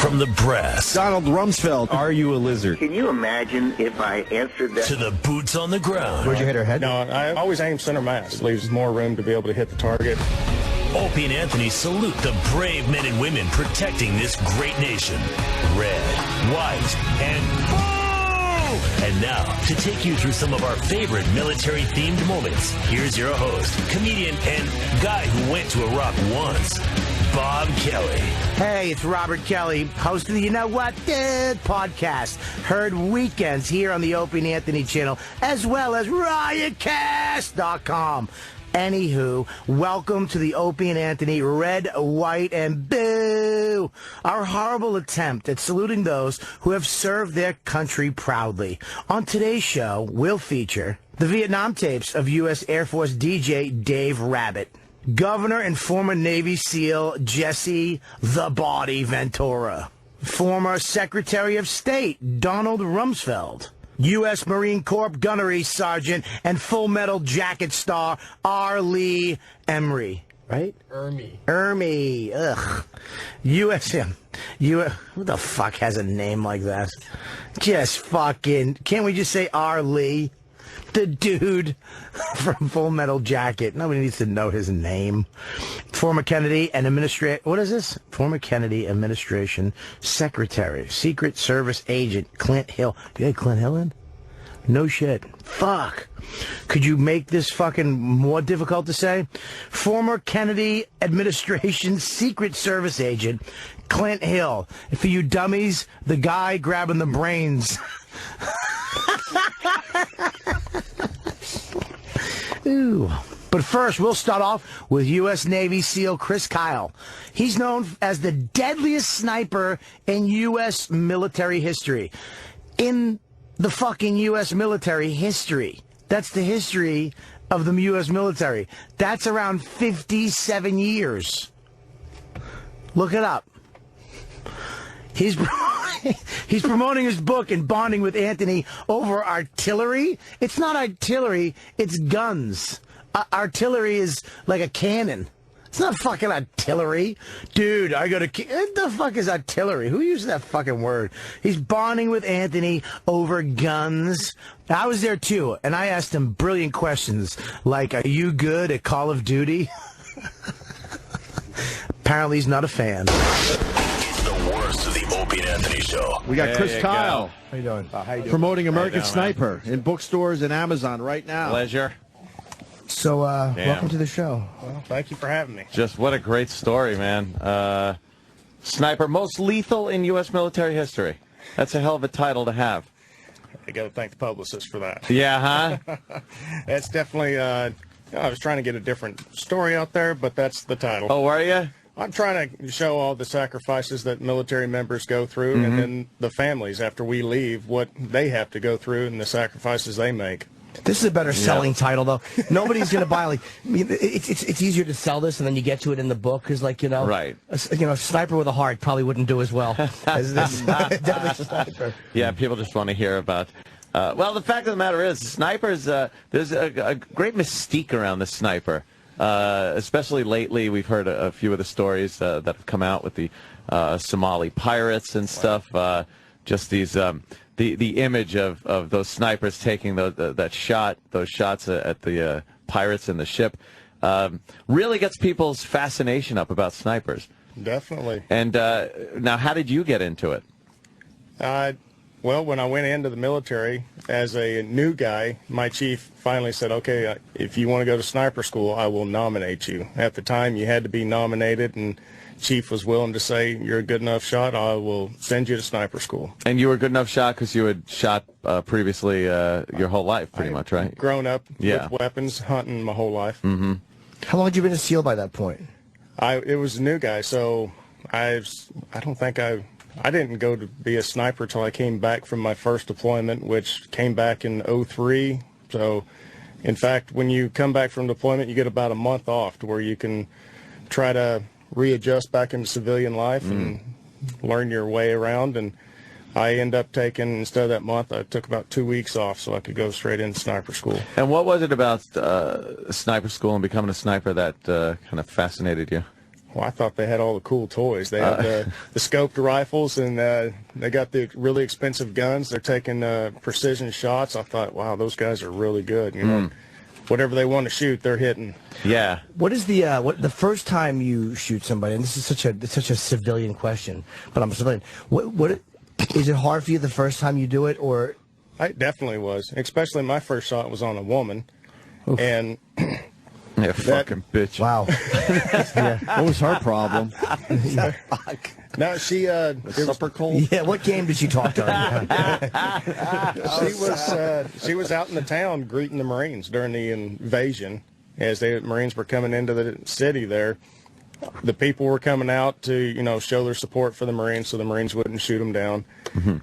From the brass. Donald Rumsfeld. Are you a lizard? Can you imagine if I answered that? To the boots on the ground. Where'd you hit her head? No, I always aim center mass. It leaves more room to be able to hit the target. Opie and Anthony salute the brave men and women protecting this great nation. Red, white, and blue! And now, to take you through some of our favorite military-themed moments, here's your host, comedian, and guy who went to Iraq once, Bob Kelly. Hey, it's Robert Kelly, host of the You Know What Dude podcast. Heard weekends here on the Opie and Anthony channel, as well as riotcast.com. Anywho, welcome to the Opie and Anthony Red, White, and Boo! Our horrible attempt at saluting those who have served their country proudly. On today's show, we'll feature the Vietnam tapes of U.S. Air Force DJ Dave Rabbit, Governor and former Navy SEAL Jesse "The Body" Ventura, former Secretary of State Donald Rumsfeld, U.S. Marine Corps Gunnery Sergeant and Full Metal Jacket star R. Lee Emery. Right? Ermey. Ugh. USM. Who the fuck has a name like that? Just fucking... Can't we just say R. Lee? The dude from Full Metal Jacket. Nobody needs to know his name. Former Kennedy and What is this? Former Kennedy Administration Secretary, Secret Service Agent Clint Hill. Do you have Clint Hill in? No shit. Fuck. Could you make this fucking more difficult to say? Former Kennedy Administration Secret Service Agent Clint Hill. For you dummies, the guy grabbing the brains. Ooh. But first, we'll start off with U.S. Navy SEAL Chris Kyle. He's known as the deadliest sniper in U.S. military history. In the fucking U.S. military history. That's the history of the U.S. military. That's around 57 years. Look it up. He's promoting his book and bonding with Anthony over artillery. It's not artillery, it's guns. Artillery is like a cannon. It's not fucking artillery. Dude, what the fuck is artillery? Who uses that fucking word? He's bonding with Anthony over guns. I was there too, and I asked him brilliant questions like, are you good at Call of Duty? Apparently he's not a fan. The worst of the Opie and Anthony show. We got Chris Kyle. How you doing? How you doing? Promoting American Sniper in bookstores and Amazon right now. Pleasure. So, welcome to the show. Well, thank you for having me. Just what a great story, man. Sniper, most lethal in U.S. military history. That's a hell of a title to have. I got to thank the publicist for that. Yeah, huh? That's definitely, I was trying to get a different story out there, but that's the title. Oh, were you? I'm trying to show all the sacrifices that military members go through, and then the families, after we leave, what they have to go through and the sacrifices they make. This is a better selling title, though. Nobody's going to buy, like, I mean, it's easier to sell this, and then you get to it in the book, because, like, you know, right. A sniper with a heart probably wouldn't do as well as this deadly sniper. Yeah, people just want to hear about. Well, the fact of the matter is, snipers, there's a great mystique around the sniper. Especially lately, we've heard a few of the stories that have come out with the Somali pirates and stuff. Just these, the image of those snipers taking those shots at the pirates and the ship, really gets people's fascination up about snipers. Definitely. And now, how did you get into it? Well, when I went into the military as a new guy, my chief finally said, okay, if you want to go to sniper school, I will nominate you. At the time, you had to be nominated, and chief was willing to say, you're a good enough shot, I will send you to sniper school. And you were a good enough shot because you had shot previously your whole life, pretty much, right? Grown up with weapons, hunting my whole life. Mm-hmm. How long had you been a SEAL by that point? It was a new guy, so I didn't go to be a sniper till I came back from my first deployment, which came back in '03. So, in fact, when you come back from deployment, you get about a month off to where you can try to readjust back into civilian life and learn your way around. And I end up taking, instead of that month, I took about 2 weeks off so I could go straight into sniper school. And what was it about sniper school and becoming a sniper that kind of fascinated you? Well, I thought they had all the cool toys. They have the scoped rifles, and they got the really expensive guns. They're taking precision shots. I thought, wow, those guys are really good. You know, whatever they want to shoot, they're hitting. Yeah. What is the first time you shoot somebody? And this is such a civilian question, but I'm a civilian. What is it hard for you the first time you do it, or? It definitely was. Especially my first shot was on a woman, and. Yeah, fucking bitch. Wow. What was her problem? No, she Supper cold? Yeah, what game did she talk to her? she was out in the town greeting the Marines during the invasion as the Marines were coming into the city there. The people were coming out to, you know, show their support for the Marines so the Marines wouldn't shoot them down.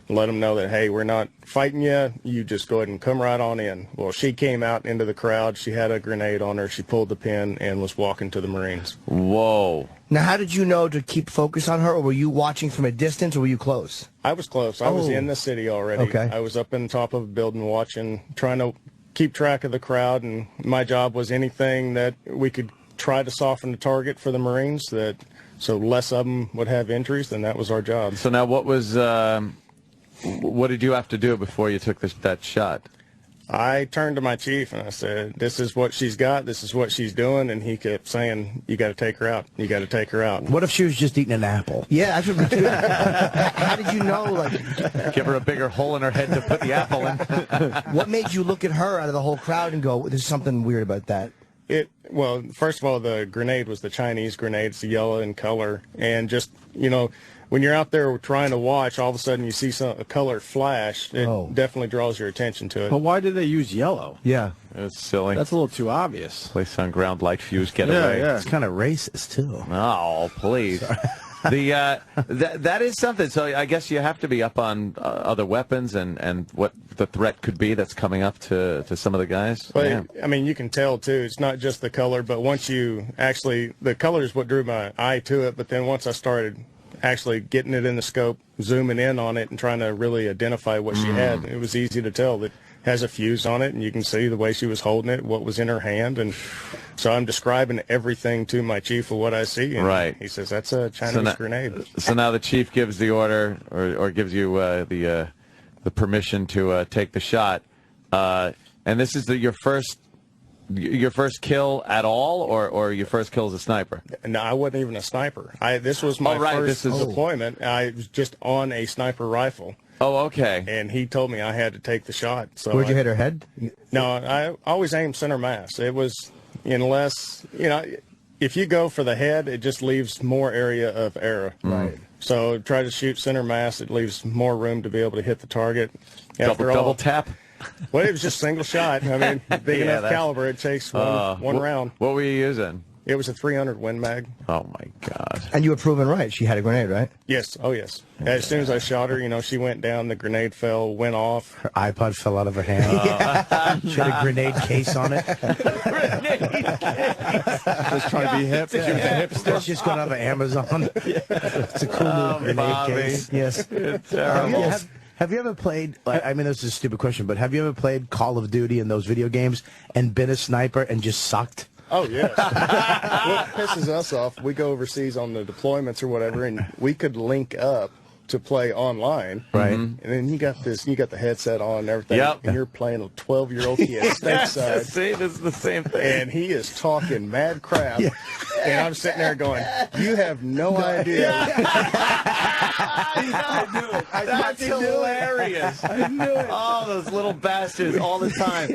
Let them know that, hey, we're not fighting you. You just go ahead and come right on in. Well, she came out into the crowd. She had a grenade on her. She pulled the pin and was walking to the Marines. Whoa. Now, how did you know to keep focus on her, or were you watching from a distance, or were you close? I was close. I was in the city already. Okay. I was up in top of a building watching, trying to keep track of the crowd, and my job was anything that we could try to soften the target for the Marines, so less of them would have injuries, then that was our job. So now what did you have to do before you took that shot? I turned to my chief and I said, this is what she's got, this is what she's doing, and he kept saying, you got to take her out, you got to take her out. What if she was just eating an apple? Yeah, that's what we do. How did you know, like... Give her a bigger hole in her head to put the apple in. What made you look at her out of the whole crowd and go, there's something weird about that? Well, first of all, the grenade was the Chinese grenade. It's yellow in color. And just, you know, when you're out there trying to watch, all of a sudden you see a color flash. It definitely draws your attention to it. But why did they use yellow? Yeah. It's silly. That's a little too obvious. Place on ground, light fuse, get away. Yeah. It's kind of racist, too. Oh, please. That is something. So I guess you have to be up on other weapons and what the threat could be that's coming up to some of the guys. But, yeah. I mean, you can tell, too. It's not just the color, but once you actually, the color is what drew my eye to it. But then once I started actually getting it in the scope, zooming in on it and trying to really identify what she had, it was easy to tell that it has a fuse on it, and you can see the way she was holding it, what was in her hand. And so I'm describing everything to my chief of what I see. And right. He says, that's a Chinese grenade. So now the chief gives the order or gives you the permission to take the shot. And this is your first kill at all, or your first kill as a sniper? No, I wasn't even a sniper. This was my first deployment. I was just on a sniper rifle. Oh, okay. And he told me I had to take the shot. So Where'd you hit her head? No, I always aim center mass. It was, unless, if you go for the head, it just leaves more area of error. Right. So try to shoot center mass. It leaves more room to be able to hit the target. Double tap? Well, it was just single shot. I mean, big enough caliber. It takes one round. What were you using? It was a 300 Win Mag. Oh, my God. And you were proven right. She had a grenade, right? Yes. Oh, yes. As soon as I shot her, she went down. The grenade went off. Her iPod fell out of her hand. She had a grenade case on it. Just trying to be hip. It's just going out of Amazon. It's a cool new grenade case. Yes. It's terrible. Have you ever played, I mean, this is a stupid question, but have you ever played Call of Duty and those video games and been a sniper and just sucked? Oh, yes. What pisses us off, we go overseas on the deployments or whatever, and we could link up to play online. Right. And then you got the headset on and everything. Yep. And you're playing a 12-year-old kid stateside. See, this is the same thing. And he is talking mad crap. Yeah. And I'm sitting there going, you have no idea. I knew it. That's hilarious. I knew it. Oh, those little bastards all the time.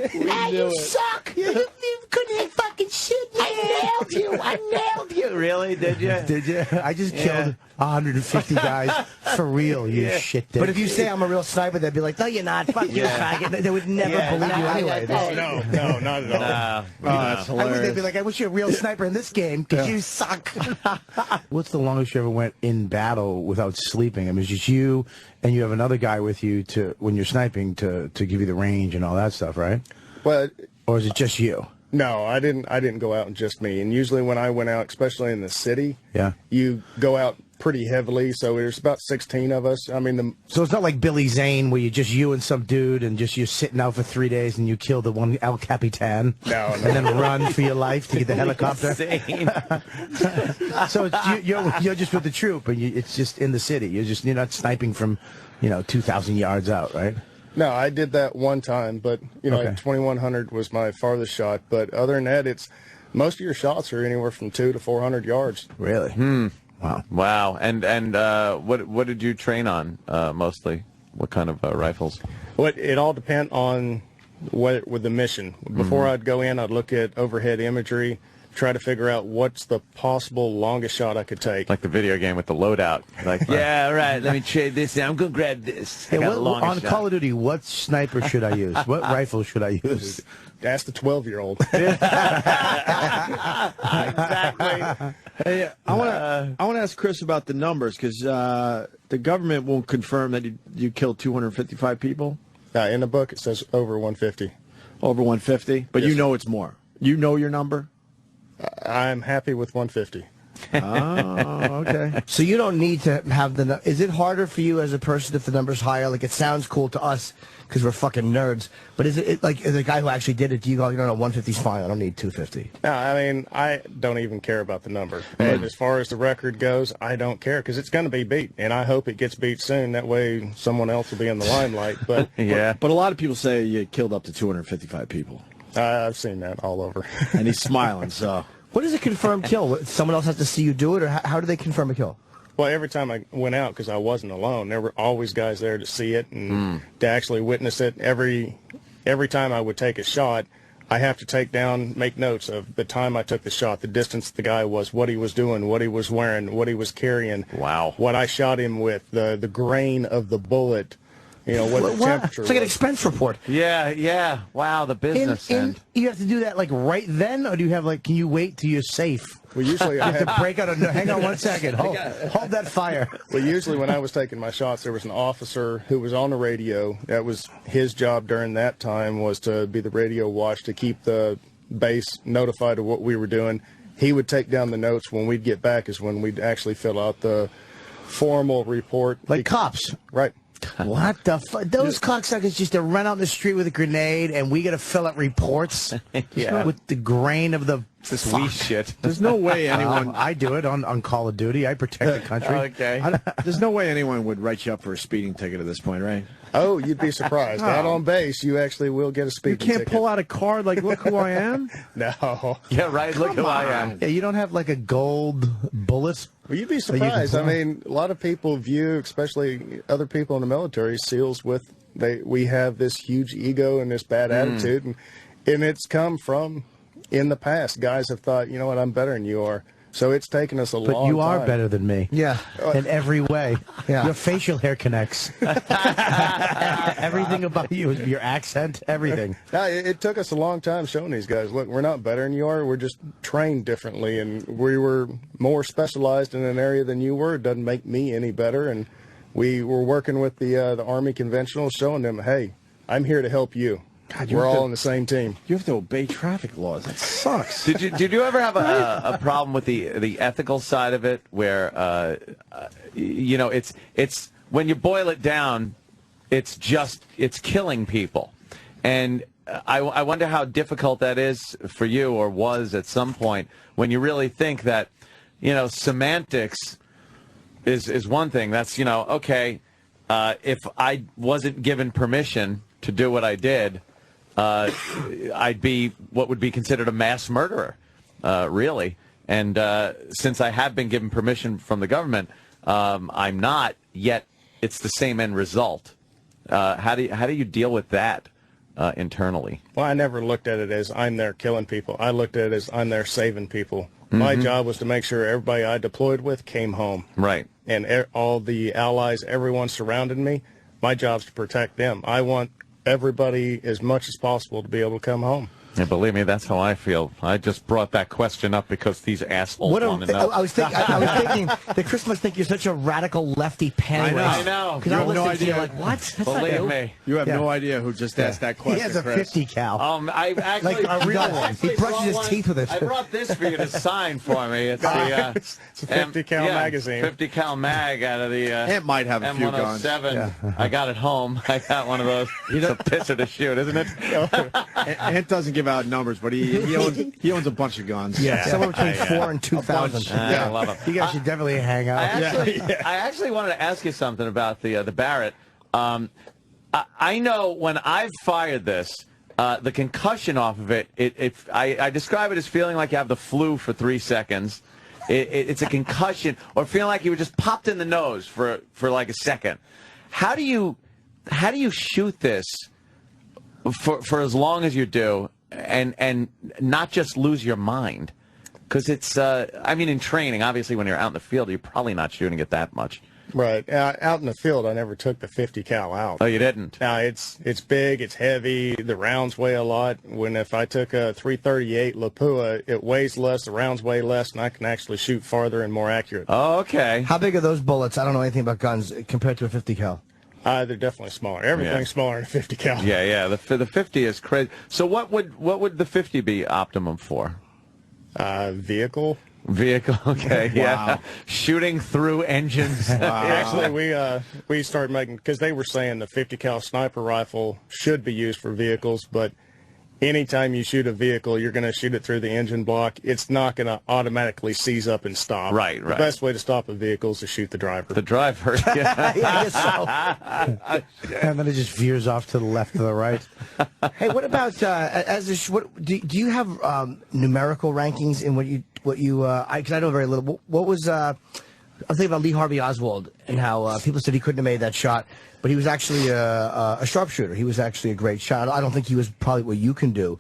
You suck. You couldn't fucking shoot me. I nailed you. Really? Did you? Did you? I just killed 150 guys for real, you shit dick. But if you say I'm a real sniper, they'd be like, no, you're not. Fuck you, faggot. They would never believe you anyway. Oh, no, not at all. That's hilarious. They'd be like, I wish you were a real sniper in this game because you suck. What's the longest you ever went in battle without sleeping? I mean, it's just you and you have another guy with you when you're sniping to give you the range and all that stuff, right? But Or is it just you? no, I didn't go out and just me. And usually when I went out, especially in the city, Yeah. you go out pretty heavily, so there's about 16 of us. I mean, So it's not like Billy Zane where you and some dude and just you're sitting out for 3 days and you kill the one El Capitan. No. And then run for your life to get the helicopter. So you're just with the troop and it's just in the city. You're not sniping from, 2,000 yards out, right? No, I did that one time, but, Okay. 2,100 was my farthest shot. But other than that, most of your shots are anywhere from 200 to 400 yards. Really? Wow. Wow. And what did you train on mostly? What kind of rifles? Well, it all depends on with the mission. Before I'd go in, I'd look at overhead imagery, try to figure out what's the possible longest shot I could take. Like the video game with the loadout. Like, yeah, all right, let me trade this. I'm going to grab this. Hey, on Call of Duty, what sniper should I use? What rifle should I use? Ask the 12-year-old. Exactly. Hey, I want to ask Chris about the numbers because the government won't confirm that you killed 255 people. In the book, it says over 150. Over 150, but Yes, you know it's more. You know your number. I'm happy with 150. Oh, okay. So you don't need to have the. Is it harder for you as a person if the number's higher? Like it sounds cool to us because we're fucking nerds. But is it like the guy who actually did it? Do you go, no, 150's fine. I don't need 250. No, I mean, I don't even care about the number. And as far as the record goes, I don't care because it's going to be beat, and I hope it gets beat soon. That way, someone else will be in the limelight. But Yeah. But a lot of people say you killed up to 255 people, I've seen that all over. and he's smiling. So What is a confirmed kill? Someone else has to see you do it, or how do they confirm a kill? Well, every time I went out, because I wasn't alone, there were always guys there to see it and to actually witness it. Every time I would take a shot, I have to make notes of the time I took the shot, the distance the guy was, what he was doing, what he was wearing, what he was carrying. Wow. What I shot him with, the grain of the bullet, what the temperature It's like an was. expense report. Yeah. Wow, the business end. You have to do that like right then, or do you have can you wait till you're safe? Well, usually You I have to had, break out hang on one second. Hold that fire. well, usually when I was taking my shots, there was an officer who was on the radio. That was his job during that time, was to be the radio watch to keep the base notified of what we were doing. He would take down the notes. When we'd get back is when we'd actually fill out the formal report. Like cops. Right. What the fuck? Those cocksuckers just to run out in the street with a grenade, and we got to fill out reports Yeah. with the grain of the. This wee shit. there's no way anyone. I do it on Call of Duty. I protect the country. Okay. There's no way anyone would write you up for a speeding ticket at this point, right? Oh, you'd be surprised. Out on base, you actually will get a You speeding can't ticket. pull out a card like, look who I am. No. Yeah, right. Look who I am. Yeah, you don't have like a gold bullet. Well, you'd be you can surprised. I pull. mean, a lot of people view, especially other people in the military, SEALs with we have this huge ego and this bad attitude, and it's come from in the past. Guys have thought, you know what, I'm better than you are. So it's taken us a long But time. you are better than me. Yeah. In every way. Yeah. Your facial hair connects. Everything about you, your accent, everything. No, it took us a long time showing these guys, look, we're not better than you are. We're just trained differently, and we were more specialized in an area than you were. It doesn't make me any better. And we were working with the Army Conventional, showing them, hey, I'm here to help you. God, you we're have all to- in the same team. You have to obey traffic laws. That sucks. Did you ever have a problem with the ethical side of it, where it's when you boil it down, it's killing people, and I wonder how difficult that is for you, or was at some point, when you really think that semantics is one thing. That's okay, if I wasn't given permission to do what I did, I'd be what would be considered a mass murderer, really. And since I have been given permission from the government, I'm not, yet it's the same end result. How do you deal with that internally? Well, I never looked at it as I'm there killing people. I looked at it as I'm there saving people. My job was to make sure everybody I deployed with came home. Right. And all the allies, everyone surrounded me, my job's to protect them. I want everybody as much as possible to be able to come home. And believe me, that's how I feel. I just brought that question up because these assholes want to know. I was thinking that Chris must think you're such a radical lefty pan. I know. Because I listen to you like, what? Believe me. You have no idea who just asked that question, He has a Chris. 50 cal. I actually, Like a real one. He brushes his teeth with it. I brought this for you to sign for me. It's It's a 50 cal magazine. 50 cal mag out of the It might have a few guns. M107. I got it home. I got one of those. It's a pisser to shoot, isn't it? Ant doesn't give out numbers, but he owns a bunch of guns. Yeah, somewhere between 4 and 2,000. I love them. You guys should definitely hang out. I actually wanted to ask you something about the Barrett. I know when I've fired this, the concussion off of it, I describe it as feeling like you have the flu for 3 seconds. It's a concussion, or feeling like you were just popped in the nose for like a second. How do you shoot this for as long as you do, and not just lose your mind? Because it's, I mean, in training, obviously, when you're out in the field, you're probably not shooting it that much. Right. Out in the field, I never took the 50 cal out. Oh, you didn't? Now, it's big, it's heavy, the rounds weigh a lot. If I took a 338 Lapua, it weighs less, the rounds weigh less, and I can actually shoot farther and more accurate. Oh, okay. How big are those bullets? I don't know anything about guns compared to a 50 cal. They're definitely smaller. Everything's smaller than a 50 cal. Yeah. The 50 is crazy. So what would the 50 be optimum for? Vehicle. Okay. Yeah. Shooting through engines. Actually, we started making, because they were saying the 50 cal sniper rifle should be used for vehicles, but anytime you shoot a vehicle, you're going to shoot it through the engine block. It's not going to automatically seize up and stop. Right. The best way to stop a vehicle is to shoot the driver. The driver. Yeah. I guess so. And then it just veers off to the left or the right. Hey, what about do you have numerical rankings in what you? Because I know very little. What was? I'm thinking about Lee Harvey Oswald and how people said he couldn't have made that shot, but he was actually a sharpshooter. He was actually a great shot. I don't think he was probably what you can do.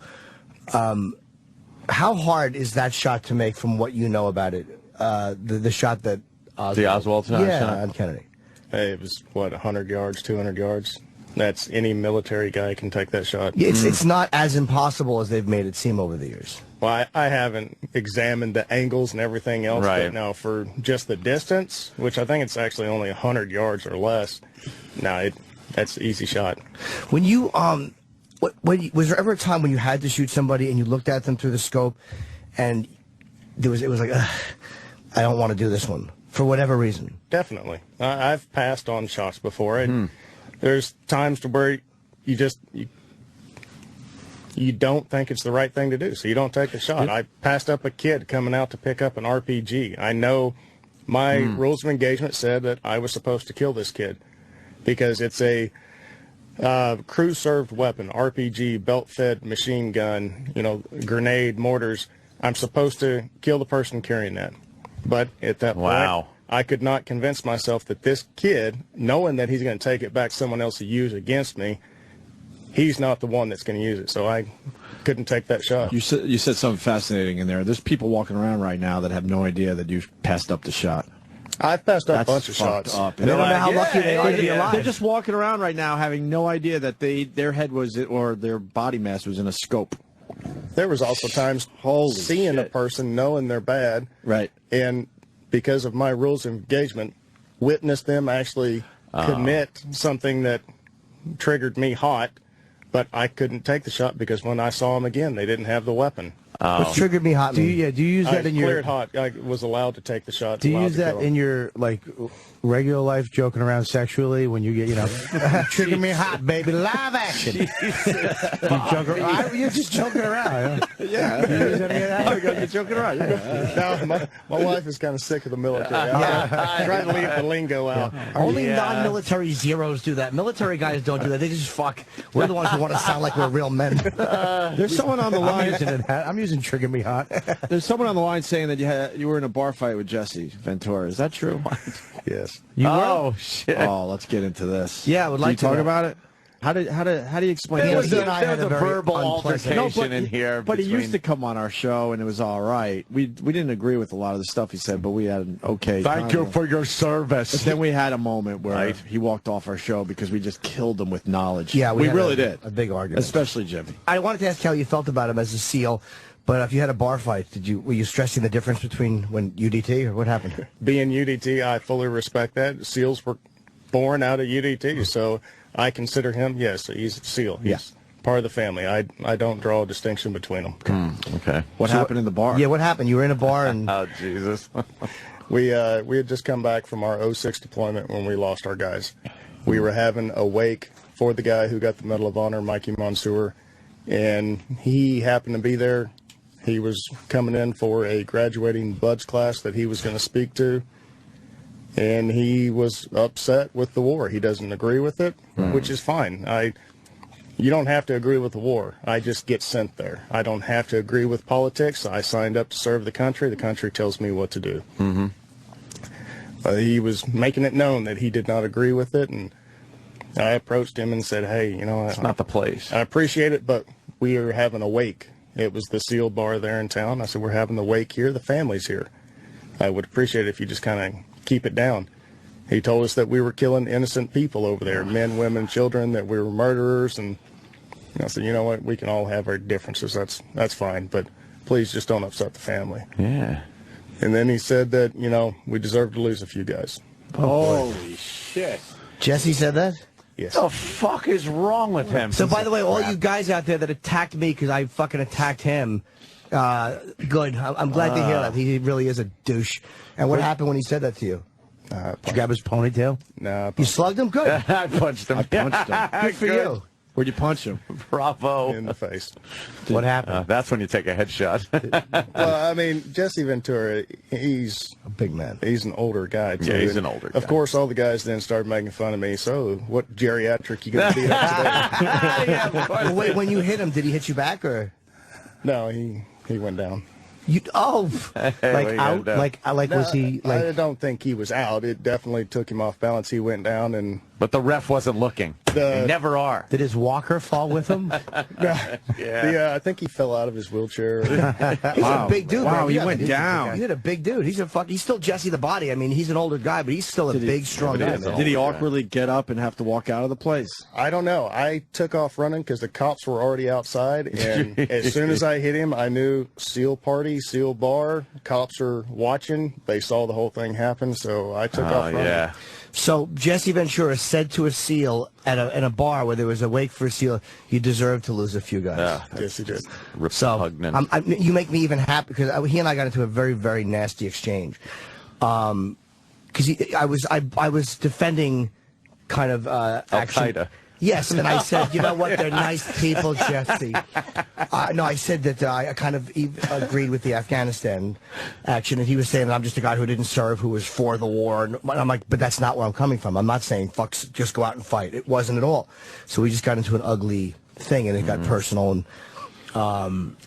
How hard is that shot to make from what you know about it? The shot that Oswald shot? On Kennedy. Hey, it was, 100 yards, 200 yards? That's any military guy can take that shot. It's not as impossible as they've made it seem over the years. Well, I haven't examined the angles and everything else, but now for just the distance, which I think it's actually only 100 yards or less, that's an easy shot. When you was there ever a time when you had to shoot somebody and you looked at them through the scope and it was like, I don't want to do this one for whatever reason? Definitely. I've passed on shots before. And there's times to where you don't think it's the right thing to do, so you don't take the shot. I passed up a kid coming out to pick up an RPG. I know my rules of engagement said that I was supposed to kill this kid because it's a crew-served weapon, RPG, belt-fed machine gun, grenade, mortars. I'm supposed to kill the person carrying that. But at that point, I could not convince myself that this kid, knowing that he's going to take it back someone else to use against me, he's not the one that's going to use it. So I couldn't take that shot. You said something fascinating in there. There's people walking around right now that have no idea that you've passed up the shot. I've passed up a bunch of shots. They don't know how lucky they are to be alive. They're just walking around right now having no idea that their head was or their body mass was in a scope. There was also times seeing a person, knowing they're bad, right, and because of my rules of engagement, witness them actually commit something that triggered me hot, but I couldn't take the shot because when I saw them again, they didn't have the weapon. What triggered me hot? Do you use that in your cleared hot? I was allowed to take the shot. Do you use that in your regular life, joking around sexually when you get trigger me hot, baby, live action? You're just joking around. Yeah, you use any of that? You're joking around. No, my wife is kind of sick of the military. I'm trying to leave the lingo out. Only non-military zeros do that. Military guys don't do that. They just fuck. We're the ones who want to sound like we're real men. There's someone on the line. I'm using trigger me hot. There's someone on the line saying that you were in a bar fight with Jesse Ventura. Is that true? Yes. Oh, shit. Oh, let's get into this. Yeah, I would like to talk know. about it. How do you explain There that? was He and I had a a very verbal unpleasant- altercation in here. But he between- used to come on our show, and it was all right. We didn't agree with a lot of the stuff he said, but we had an okay. Thank you for your service. But then we had a moment where Right. he walked off our show because we just killed him with knowledge. Yeah, we had really a- did. a big argument. Especially Jimmy. I wanted to ask how you felt about him as a SEAL, but if you had a bar fight, were you stressing the difference between when UDT or what happened? Being UDT, I fully respect that. SEALs were born out of UDT, so I consider him, yes, he's a SEAL. He's part of the family. I don't draw a distinction between them. Okay. What happened in the bar? Yeah, what happened? You were in a bar and Oh, Jesus. We had just come back from our 06 deployment when we lost our guys. We were having a wake for the guy who got the Medal of Honor, Mikey Mansour, and he happened to be there. He was coming in for a graduating buds class that he was going to speak to, and he was upset with the war. He doesn't agree with it, which is fine. You don't have to agree with the war. I just get sent there. I don't have to agree with politics. I signed up to serve the country. The country tells me what to do. He was making it known that he did not agree with it, and I approached him and said, hey, It's not the place. I appreciate it, but we are having a wake. It was the SEAL bar there in town. I said, we're having the wake here. The family's here. I would appreciate it if you just kind of keep it down. He told us that we were killing innocent people over there, men, women, children, that we were murderers. And I said, you know what? We can all have our differences. That's fine. But please just don't upset the family. Yeah. And then he said that, we deserve to lose a few guys. Holy shit. Jesse said that? Yes. What the fuck is wrong with him? So, by the way, all you guys out there that attacked me because I fucking attacked him, good. I'm glad to hear that. He really is a douche. And what happened when he said that to you? Did you grab his ponytail? Nah, You slugged him? Good. I punched him. Good for you. Where'd you punch him? Bravo. in the face. What happened? That's when you take a headshot. Well, I mean, Jesse Ventura, he's A big man. He's an older guy, too. Yeah, he's And an older Of guy. course, all the guys then started making fun of me. So, what geriatric you going to beat up today? Yeah, of course. Well, wait, when you hit him, did he hit you back or? No, he went down. You Like out? Like was he I like? don't think he was out. It definitely took him off balance. He went down, and But the ref wasn't looking. They never are. Did his walker fall with him? I think he fell out of his wheelchair. He's a big dude. Wow, man. he Yeah, went he's- down. He's a big dude. He's still Jesse the Body. I mean, he's an older guy, but he's still a big, strong but he guy. is man. an Did he older guy. awkwardly get up and have to walk out of the place? I don't know. I took off running because the cops were already outside, and as soon as I hit him, I knew SEAL party, SEAL bar. Cops are watching. They saw the whole thing happen, so I took off running. Yeah. So Jesse Ventura said to a SEAL in a bar where there was a wake for a SEAL, "You deserve to lose a few guys." Yes, he did. So Repugnant. you make me even happy because he and I got into a very, very nasty exchange. Because I was defending kind of action. Al-Qaeda. Yes, and I said, you know what, they're nice people, Jesse. No, I said that I kind of agreed with the Afghanistan action, and he was saying that I'm just a guy who didn't serve, who was for the war. And I'm like, but that's not where I'm coming from. I'm not saying, fucks, just go out and fight. It wasn't at all. So we just got into an ugly thing, and it got personal, and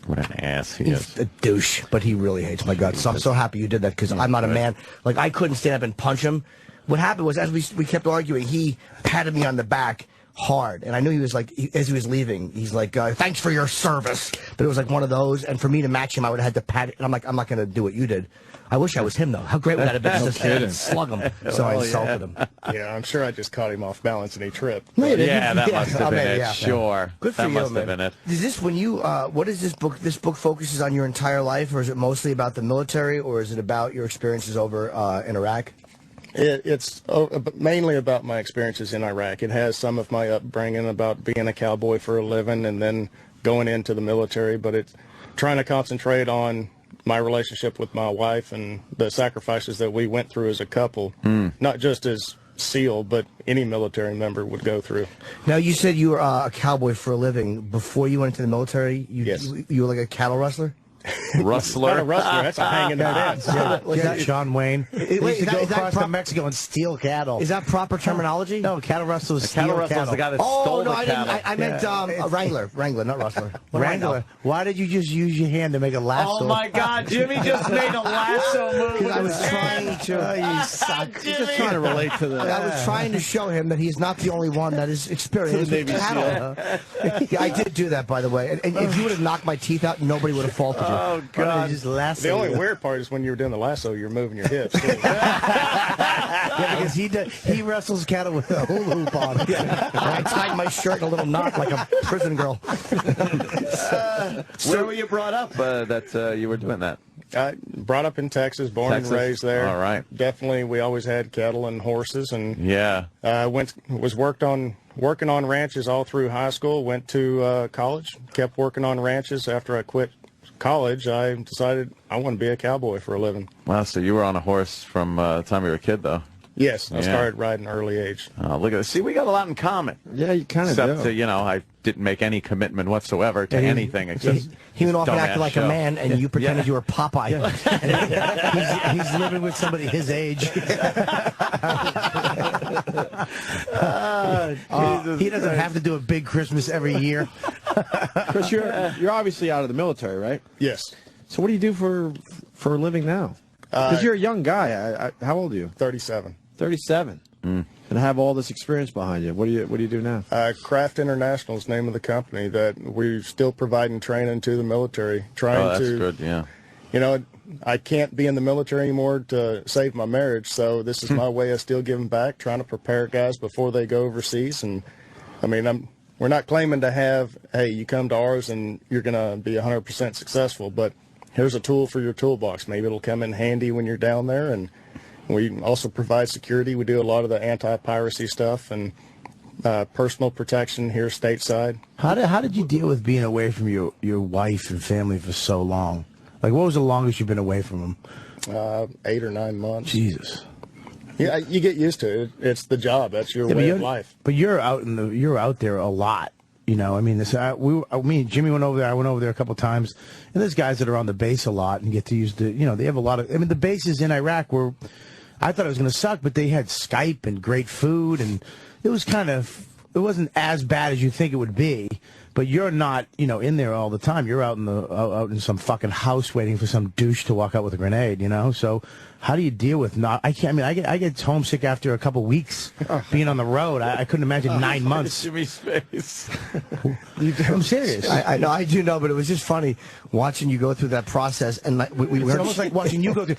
What an ass he he's is. a douche, but he really hates my guts. So I'm so happy you did that because I'm not a man. Like, I couldn't stand up and punch him. What happened was, as we kept arguing, he patted me on the back hard, and I knew he was like, as he was leaving, he's like, thanks for your service. But it was like one of those, and for me to match him, I would have had to pat it, and I'm like, I'm not going to do what you did. I wish I was him, though. How great would that have been? Just slug him. So I insulted him. Yeah, I'm sure I just caught him off balance and he tripped. No, you didn't. Yeah, that Yeah, must have I been mean, it. yeah. Sure. Good for that you, must man. have been it. Is this when you? What is this book? This book focuses on your entire life, or is it mostly about the military, or is it about your experiences over in Iraq? It's mainly about my experiences in Iraq. It has some of my upbringing about being a cowboy for a living and then going into the military, but it's trying to concentrate on my relationship with my wife and the sacrifices that we went through as a couple, not just as SEAL, but any military member would go through. Now, you said you were a cowboy for a living. Before you went into the military, Yes. you were like a cattle rustler? Rustler. Not a rustler. That's a hanging dance. Yeah, John Wayne. He Wait, used to go is that across to Mexico and steal cattle. Is that proper terminology? No, cattle rustlers steal Cattle rustler's the guy that stole no, the I didn't. cattle. I meant Wrangler, not rustler. What do I know? Wrangler. Why did you just use your hand to make a lasso? Oh my God, Jimmy just made a lasso move. Because I was trying to. You suck. Just trying to relate to the. I was trying to show him that he's not the only one that is experienced with cattle. Yeah, I did do that, by the way. And if you would have knocked my teeth out, nobody would have faulted you. Oh God! Just lasso. The only weird part is when you were doing the lasso, you're moving your hips. Too. Yeah, because he wrestles cattle with a hula hoop on. I tied my shirt in a little knot like a prison girl. Where were you brought up that you were doing that? Brought up in Texas, born Texas? and raised there. All right. Definitely, we always had cattle and horses, and Yeah. was working on ranches all through high school. Went to college, kept working on ranches. After I quit college, I decided I want to be a cowboy for a living. Wow, so you were on a horse from the time you were a kid, though. Yes, I Yeah. started riding early age. Look at this. See, we got a lot in common. Yeah, you kind of Except, do. I didn't make any commitment whatsoever to anything except He went off and dumbass acted like show. a man, and you pretended you were Popeye. He's living with somebody his age. He doesn't have to do a big Christmas every year. Chris, you're obviously out of the military, right? Yes, So what do you do for a living now? Because you're a young guy. How old are you? 37. 37. And have all this experience behind you. What do you do now? Craft International is the name of the company that we're still providing training to the military. Trying that's to, good, yeah. I can't be in the military anymore to save my marriage, so this is my way of still giving back, trying to prepare guys before they go overseas. And we're not claiming to have, hey, you come to ours and you're going to be 100% successful, but here's a tool for your toolbox. Maybe it'll come in handy when you're down there. And we also provide security. We do a lot of the anti-piracy stuff and personal protection here stateside. How did you deal with being away from your wife and family for so long? Like, what was the longest you've been away from them? 8 or 9 months. Jesus. Yeah, you get used to it. It's the job. That's your way of life. But you're out there a lot. Me and Jimmy went over there. I went over there a couple times, and there's guys that are on the base a lot and get to use they have a lot of. The bases in Iraq were, I thought it was going to suck, but they had Skype and great food, and it wasn't as bad as you think it would be. But you're not, in there all the time. You're out in some fucking house waiting for some douche to walk out with a grenade. So how do you deal with not? I can't. I get homesick after a couple weeks being on the road. I couldn't imagine 9 months. Jimmy's face. I'm serious. I know, I do know, but it was just funny watching you go through that process, and It's almost like watching you go through.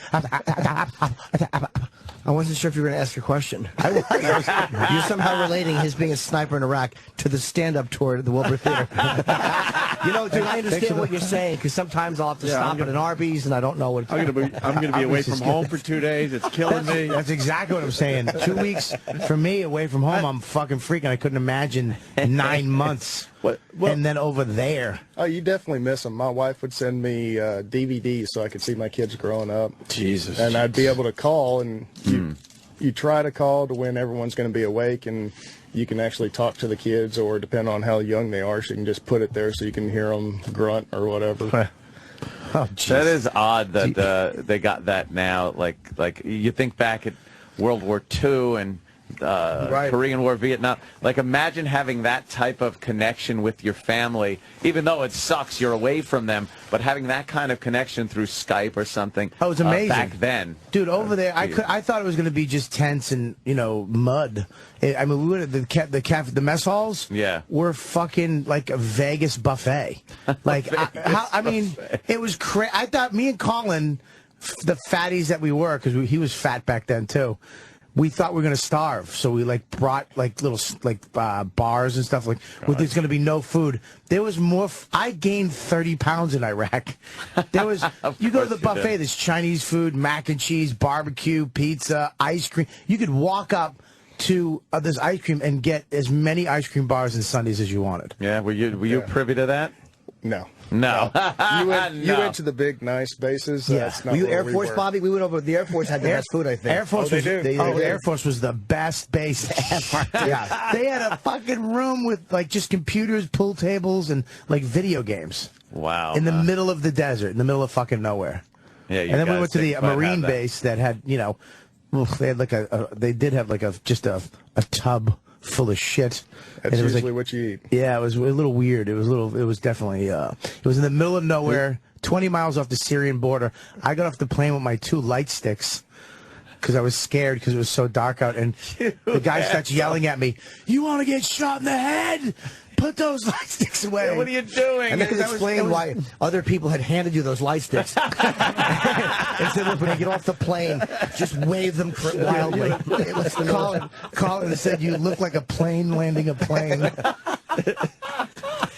I wasn't sure if you were going to ask a question. You're somehow relating his being a sniper in Iraq to the stand-up tour at the Wilbur Theater. Dude, I understand what you're saying, because sometimes I'll have to stop at an Arby's, and I don't know what. I'm gonna be away from home for 2 days. It's killing me. That's exactly what I'm saying. 2 weeks for me away from home, I'm fucking freaking. I couldn't imagine 9 months. And then over there. Oh, you definitely miss them. My wife would send me DVDs so I could see my kids growing up. Jesus. And I'd be able to call, and you try to call to when everyone's going to be awake, and you can actually talk to the kids, or depending on how young they are, so you can just put it there so you can hear them grunt or whatever. Oh, that is odd that they got that now. Like you think back at World War II and Korean War, Vietnam. Like, imagine having that type of connection with your family, even though it sucks, you're away from them, but having that kind of connection through Skype or something. Oh, it was amazing back then, dude. Over there, I thought it was going to be just tents and mud. We went at the mess halls. Yeah, were fucking like a Vegas buffet. Like it was crazy. I thought me and Colin, the fatties that we were, because he was fat back then too. We thought we were going to starve, so we brought little bars and stuff there's going to be no food. There was more. I gained 30 pounds in Iraq. There was. You go to the buffet. There's Chinese food, mac and cheese, barbecue, pizza, ice cream. You could walk up to this ice cream and get as many ice cream bars and sundaes as you wanted. Yeah. Were you privy to that? No. You went to the big, nice bases. Yeah. That's not were you where Air Force, Bobby? We went over. The Air Force had the best food, I think. Air Force the Air Force was the best base ever. Yeah. They had a fucking room with just computers, pool tables, and video games. Wow. In the middle of the desert, in the middle of fucking nowhere. Yeah, and then we went to the Marine base that had, they had like they did have like just a tub full of shit. That's and it was usually like, what you eat. Yeah, it was a little weird. It was definitely, it was in the middle of nowhere, 20 miles off the Syrian border. I got off the plane with my 2 light sticks because I was scared because it was so dark out. And the guy starts yelling at me, "You want to get shot in the head? Put those light sticks away." What are you doing? And they could explain why other people had handed you those light sticks. And said, "Look, when you get off the plane, just wave them wildly." Colin said, "You look like a plane landing a plane."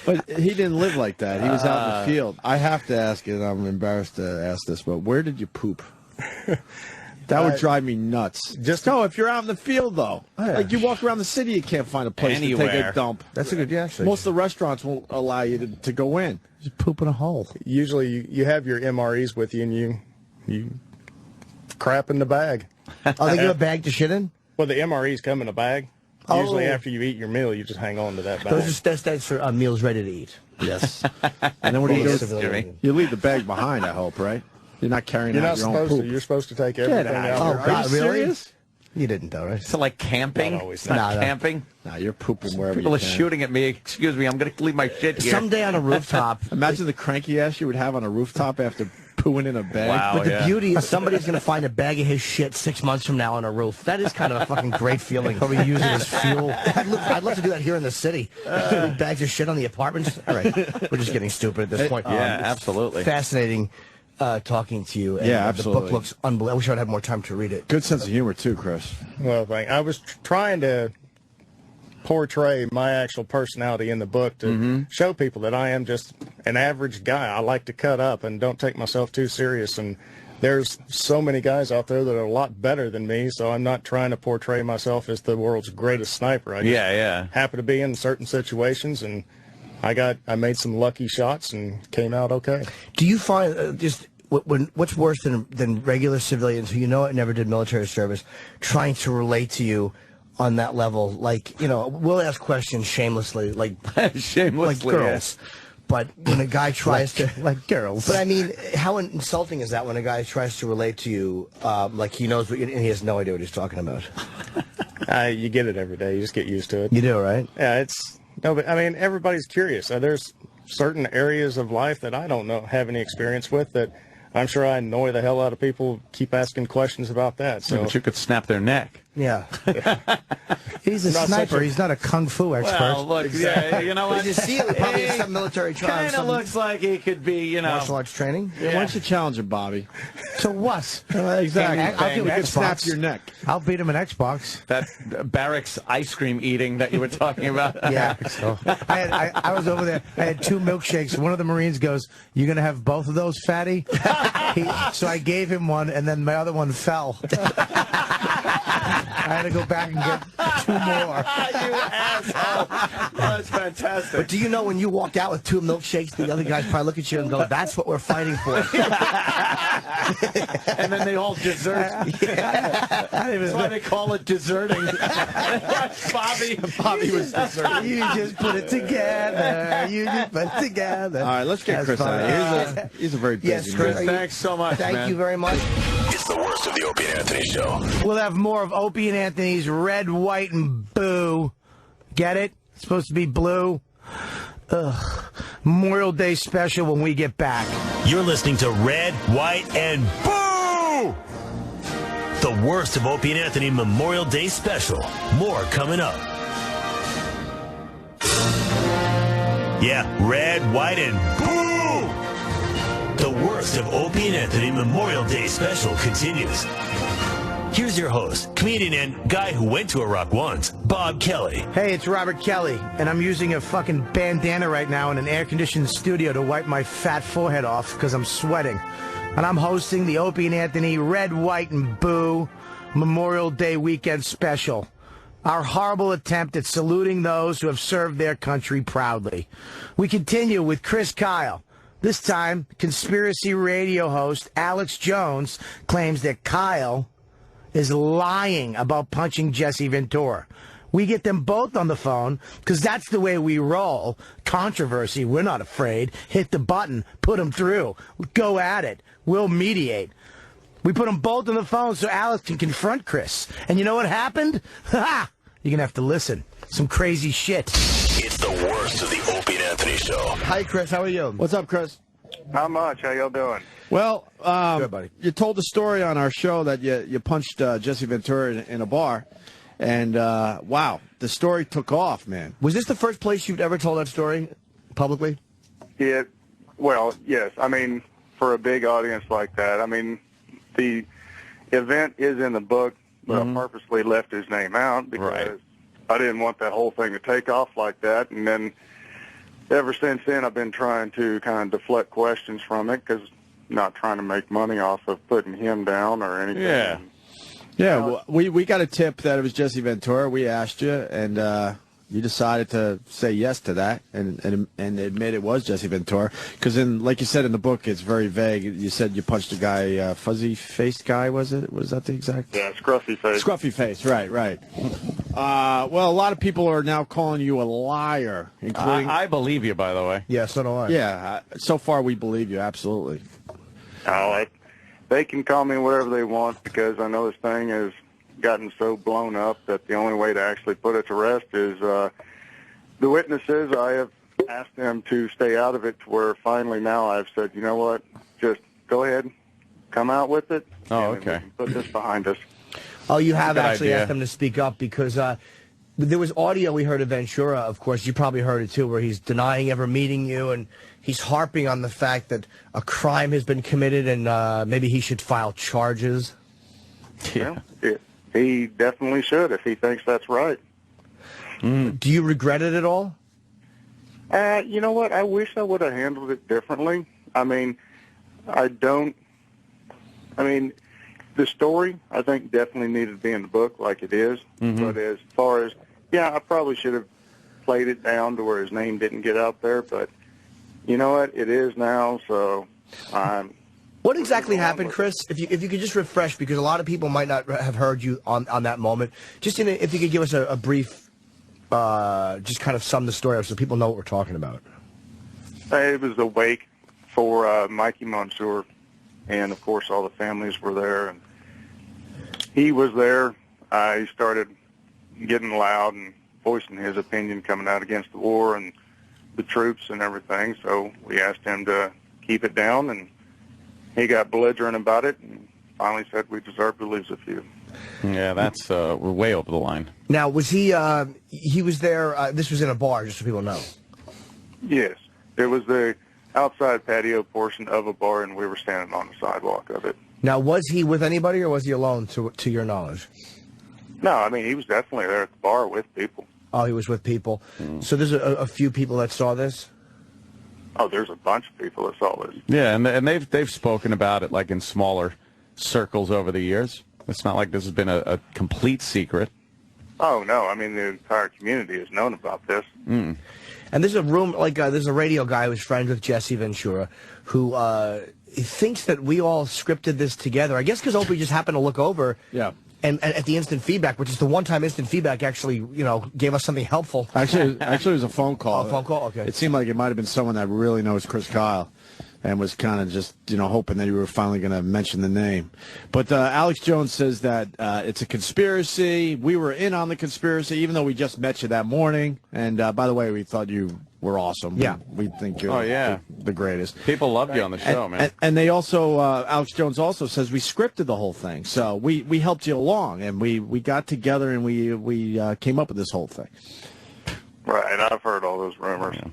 But he didn't live like that. He was out in the field. I have to ask, and I'm embarrassed to ask this, but where did you poop? That would drive me nuts. If you're out in the field, though. Like, you walk around the city, you can't find a place to take a dump. That's a good, actually. Most of the restaurants won't allow you to go in. Just poop in a hole. Usually you have your MREs with you, and you crap in the bag. Oh, they give a bag to shit in? Well, the MREs come in a bag. Usually after you eat your meal, you just hang on to that bag. That's for meals ready to eat. Yes. And then what do you do? You leave the bag behind, I hope, right? You're not carrying out your own poop. You're supposed to take everything out. Oh, God, really? Serious? You didn't, though, right? So, like camping? Not always. It's not camping? No, you're pooping wherever People you are can. shooting at me. Excuse me, I'm going to leave my shit here. Someday on a rooftop. Imagine the cranky ass you would have on a rooftop after pooing in a bag. Wow, But the beauty is somebody's going to find a bag of his shit 6 months from now on a roof. That is kind of a fucking great feeling. Probably use it as fuel. I'd love to do that here in the city. Bags of shit on the apartments. All right. We're just getting stupid at this point. Yeah, It's absolutely. Fascinating talking to you. And, Yeah, absolutely. The book looks unbelievable. I wish I would have more time to read it. Good sense of humor, too, Chris. Well, I was trying to portray my actual personality in the book to show people that I am just an average guy. I like to cut up and don't take myself too serious. And there's so many guys out there that are a lot better than me, so I'm not trying to portray myself as the world's greatest sniper. I just happen to be in certain situations, and I made some lucky shots and came out okay. Do you find what's worse than regular civilians who never did military service trying to relate to you on that level? Like, we'll ask questions shamelessly, like like girls. Yeah. But when a guy tries to like girls, but I mean, how insulting is that when a guy tries to relate to you, like he knows and he has no idea what he's talking about? You get it every day. You just get used to it. You do, right? Yeah, but I mean, everybody's curious. There's certain areas of life that I don't have any experience with that I'm sure I annoy the hell out of people. Keep asking questions about that. So, but you could snap their neck. Yeah. He's a sniper. He's not a kung fu expert. Well, look, yeah, you know what? Did you see it? Probably some military trial. Kind of looks like he could be, martial arts training. Yeah. Why don't you challenge him, Bobby? So what? Exactly. I'll do you can snap Xbox. your neck. I'll beat him in Xbox. That barracks ice cream eating that you were talking about. Yeah. So I was over there. I had 2 milkshakes. One of the Marines goes, "You going to have both of those, fatty?" So I gave him one, and then my other one fell. I had to go back and get 2 more. You asshole. Oh, that's fantastic. But do you know when you walk out with 2 milkshakes, the other guys probably look at you and go, "That's what we're fighting for." And then they all desert. That's why they call it deserting. Bobby was deserting. You just put it together. You just put it together. All right, let's get Chris out of here. He's a very busy man. Chris, thanks so much, Thank you very much. It's the worst of the Opie and Anthony Show. We'll have more of Opie and Anthony's Red, White, and Boo. Get it? It's supposed to be blue. Ugh. Memorial Day special when we get back. You're listening to Red, White, and Boo! The worst of Opie and Anthony Memorial Day special. More coming up. Yeah, Red, White, and Boo! The worst of Opie and Anthony Memorial Day special continues. Here's your host, comedian and guy who went to Iraq once, Bob Kelly. Hey, it's Robert Kelly, and I'm using a fucking bandana right now in an air-conditioned studio to wipe my fat forehead off because I'm sweating. And I'm hosting the Opie and Anthony Red, White, and Boo Memorial Day weekend special. Our horrible attempt at saluting those who have served their country proudly. We continue with Chris Kyle. This time, conspiracy radio host Alex Jones claims that Kyle is lying about punching Jesse Ventura. We get them both on the phone, because that's the way we roll. Controversy, we're not afraid. Hit the button, put them through. Go at it. We'll mediate. We put them both on the phone so Alex can confront Chris. And you know what happened? Ha! You're going to have to listen. Some crazy shit. It's the worst of the Opie and Anthony Show. Hi, Chris. How are you? What's up, Chris? Not much. How y'all doing? Well, Good, buddy. you told the story on our show that you punched Jesse Ventura in a bar. And, wow, the story took off, man. Was this the first place you've ever told that story publicly? Yeah, well, yes. I mean, for a big audience like that, I mean, the event is in the book, but I purposely left his name out because I didn't want that whole thing to take off like that. And then ever since then, I've been trying to kind of deflect questions from it because not trying to make money off of putting him down or anything. Yeah. Yeah, well, we got a tip that it was Jesse Ventura. We asked you, and you decided to say yes to that and admit it was Jesse Ventura. Because, like you said in the book, it's very vague. You said you punched a guy, fuzzy-faced guy, was it? Was that the exact? Yeah, scruffy face. Scruffy face, right. Well, a lot of people are now calling you a liar, including... I believe you, by the way. Yeah, so do I. Yeah, so far we believe you, absolutely. They can call me whatever they want because I know this thing has gotten so blown up that the only way to actually put it to rest is the witnesses. I have asked them to stay out of it to where finally now I've said, you know what, just go ahead, come out with it. Oh, and okay. we can put this behind us. Oh, you have Good actually idea. asked them to speak up because there was audio we heard of Ventura, of course. You probably heard it too, where he's denying ever meeting you, and he's harping on the fact that a crime has been committed and maybe he should file charges. Yeah. Well, he definitely should if he thinks that's right. Do you regret it at all? You know what? I wish I would have handled it differently. I mean, the story, I think, definitely needed to be in the book like it is. But as far as, I probably should have played it down to where his name didn't get out there. But you know what? It is now, so I'm... What exactly happened, Chris? If you could just refresh, because a lot of people might not have heard you on that moment. Just if you could give us a brief, just kind of sum the story up so people know what we're talking about. It was a wake for Mikey Monsoor, and of course all the families were there. And he was there. He started getting loud and voicing his opinion coming out against the war and the troops and everything. So we asked him to keep it down, and he got belligerent about it and finally said we deserve to lose a few. Yeah, that's we're way over the line. Now, was he was there, this was in a bar, just so people know. Yes. It was the outside patio portion of a bar, and we were standing on the sidewalk of it. Now, was he with anybody, or was he alone, to your knowledge? No, I mean, he was definitely there at the bar with people. Oh, he was with people. So there's a few people that saw this? Oh, there's a bunch of people that saw this. Yeah, and they've spoken about it like in smaller circles over the years. It's not like this has been a complete secret. Oh, no. I mean, the entire community has known about this. And there's a there's a radio guy who's friends with Jesse Ventura who thinks that we all scripted this together. I guess because Opie just happened to look over. Yeah. And at the instant feedback, which is the one-time instant feedback, actually, gave us something helpful. Actually, it was a phone call. Oh, a phone call? Okay. It seemed like it might have been someone that really knows Chris Kyle and was kind of just, hoping that you were finally going to mention the name. But Alex Jones says that it's a conspiracy. We were in on the conspiracy, even though we just met you that morning. And, by the way, we thought you were awesome. Yeah. We think you're the greatest. People loved you on the show, man. And they also, Alex Jones also says we scripted the whole thing. So we helped you along, and we got together and we came up with this whole thing. Right. I've heard all those rumors. Yeah.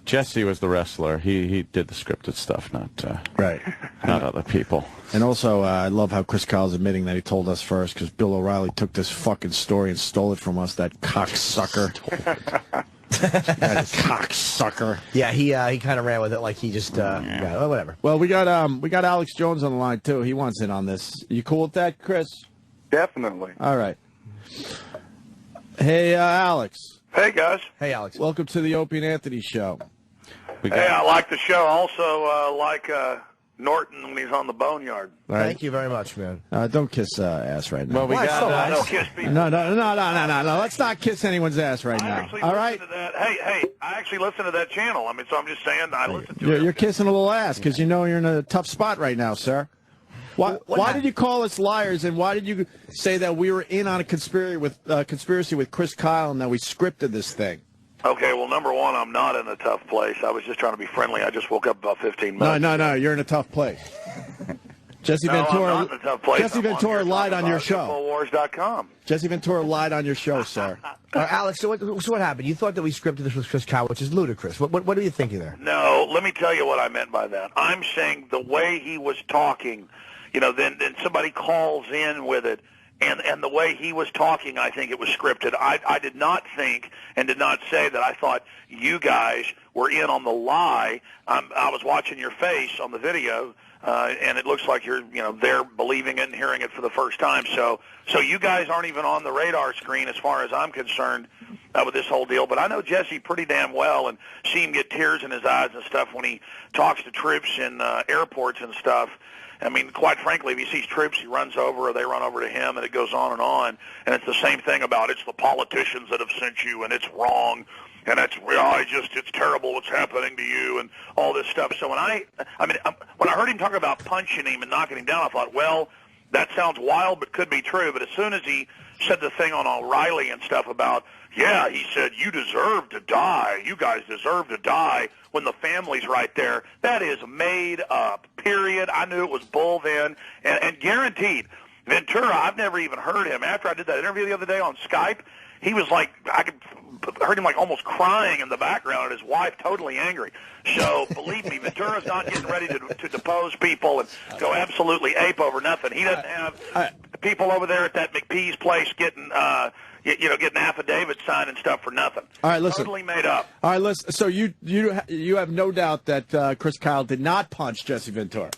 Jesse was the wrestler. He did the scripted stuff, not other people. And also, I love how Chris Kyle's admitting that he told us first, because Bill O'Reilly took this fucking story and stole it from us, that cocksucker. That cocksucker. Yeah, he kind of ran with it like he just, whatever. Well, we got Alex Jones on the line, too. He wants in on this. You cool with that, Chris? Definitely. All right. Hey, Alex. Hey, guys. Hey, Alex. Welcome to the Opie and Anthony Show. Hey, I like the show. I also like Norton when he's on the boneyard. Right. Thank you very much, man. Don't kiss ass right now. Well, we got. I don't kiss people. No. Let's not kiss anyone's ass right now. All right. Hey, I actually listen to that channel. I mean, so I'm just saying I listen to it. You're kissing a little ass because you know you're in a tough spot right now, sir. Why did you call us liars, and why did you say that we were in on a conspiracy with Chris Kyle and that we scripted this thing? Okay, well, number one, I'm not in a tough place. I was just trying to be friendly. I just woke up about 15 minutes. No, you're in a tough place. Jesse Ventura. I'm not in a tough place. Jesse Ventura lied on your show. Infowars.com. Jesse Ventura lied on your show, sir. Alex, so what happened? You thought that we scripted this with Chris Kyle, which is ludicrous. What are you thinking there? No, let me tell you what I meant by that. I'm saying the way he was talking, then somebody calls in with it, and the way he was talking, I think it was scripted. I did not think and did not say that I thought you guys were in on the lie. I was watching your face on the video, and it looks like you're, there believing it and hearing it for the first time. So you guys aren't even on the radar screen as far as I'm concerned with this whole deal. But I know Jesse pretty damn well and see him get tears in his eyes and stuff when he talks to troops in airports and stuff. I mean, quite frankly, if he sees troops, he runs over or they run over to him, and it goes on. And it's the same thing about it's the politicians that have sent you, and it's wrong, and it's terrible what's happening to you, and all this stuff. So when I heard him talk about punching him and knocking him down, I thought, well, that sounds wild, but could be true. But as soon as he said the thing on O'Reilly and stuff about, he said, you deserve to die. You guys deserve to die when the family's right there. That is made up, period. I knew it was bull then, and guaranteed. Ventura, I've never even heard him. After I did that interview the other day on Skype, he was like, heard him like almost crying in the background, and his wife totally angry. So believe me, Ventura's not getting ready to depose people and go absolutely ape over nothing. He doesn't have people over there at that McPee's place getting getting affidavits signed and stuff for nothing. All right, listen. Totally made up. All right, listen. So you have no doubt that Chris Kyle did not punch Jesse Ventura.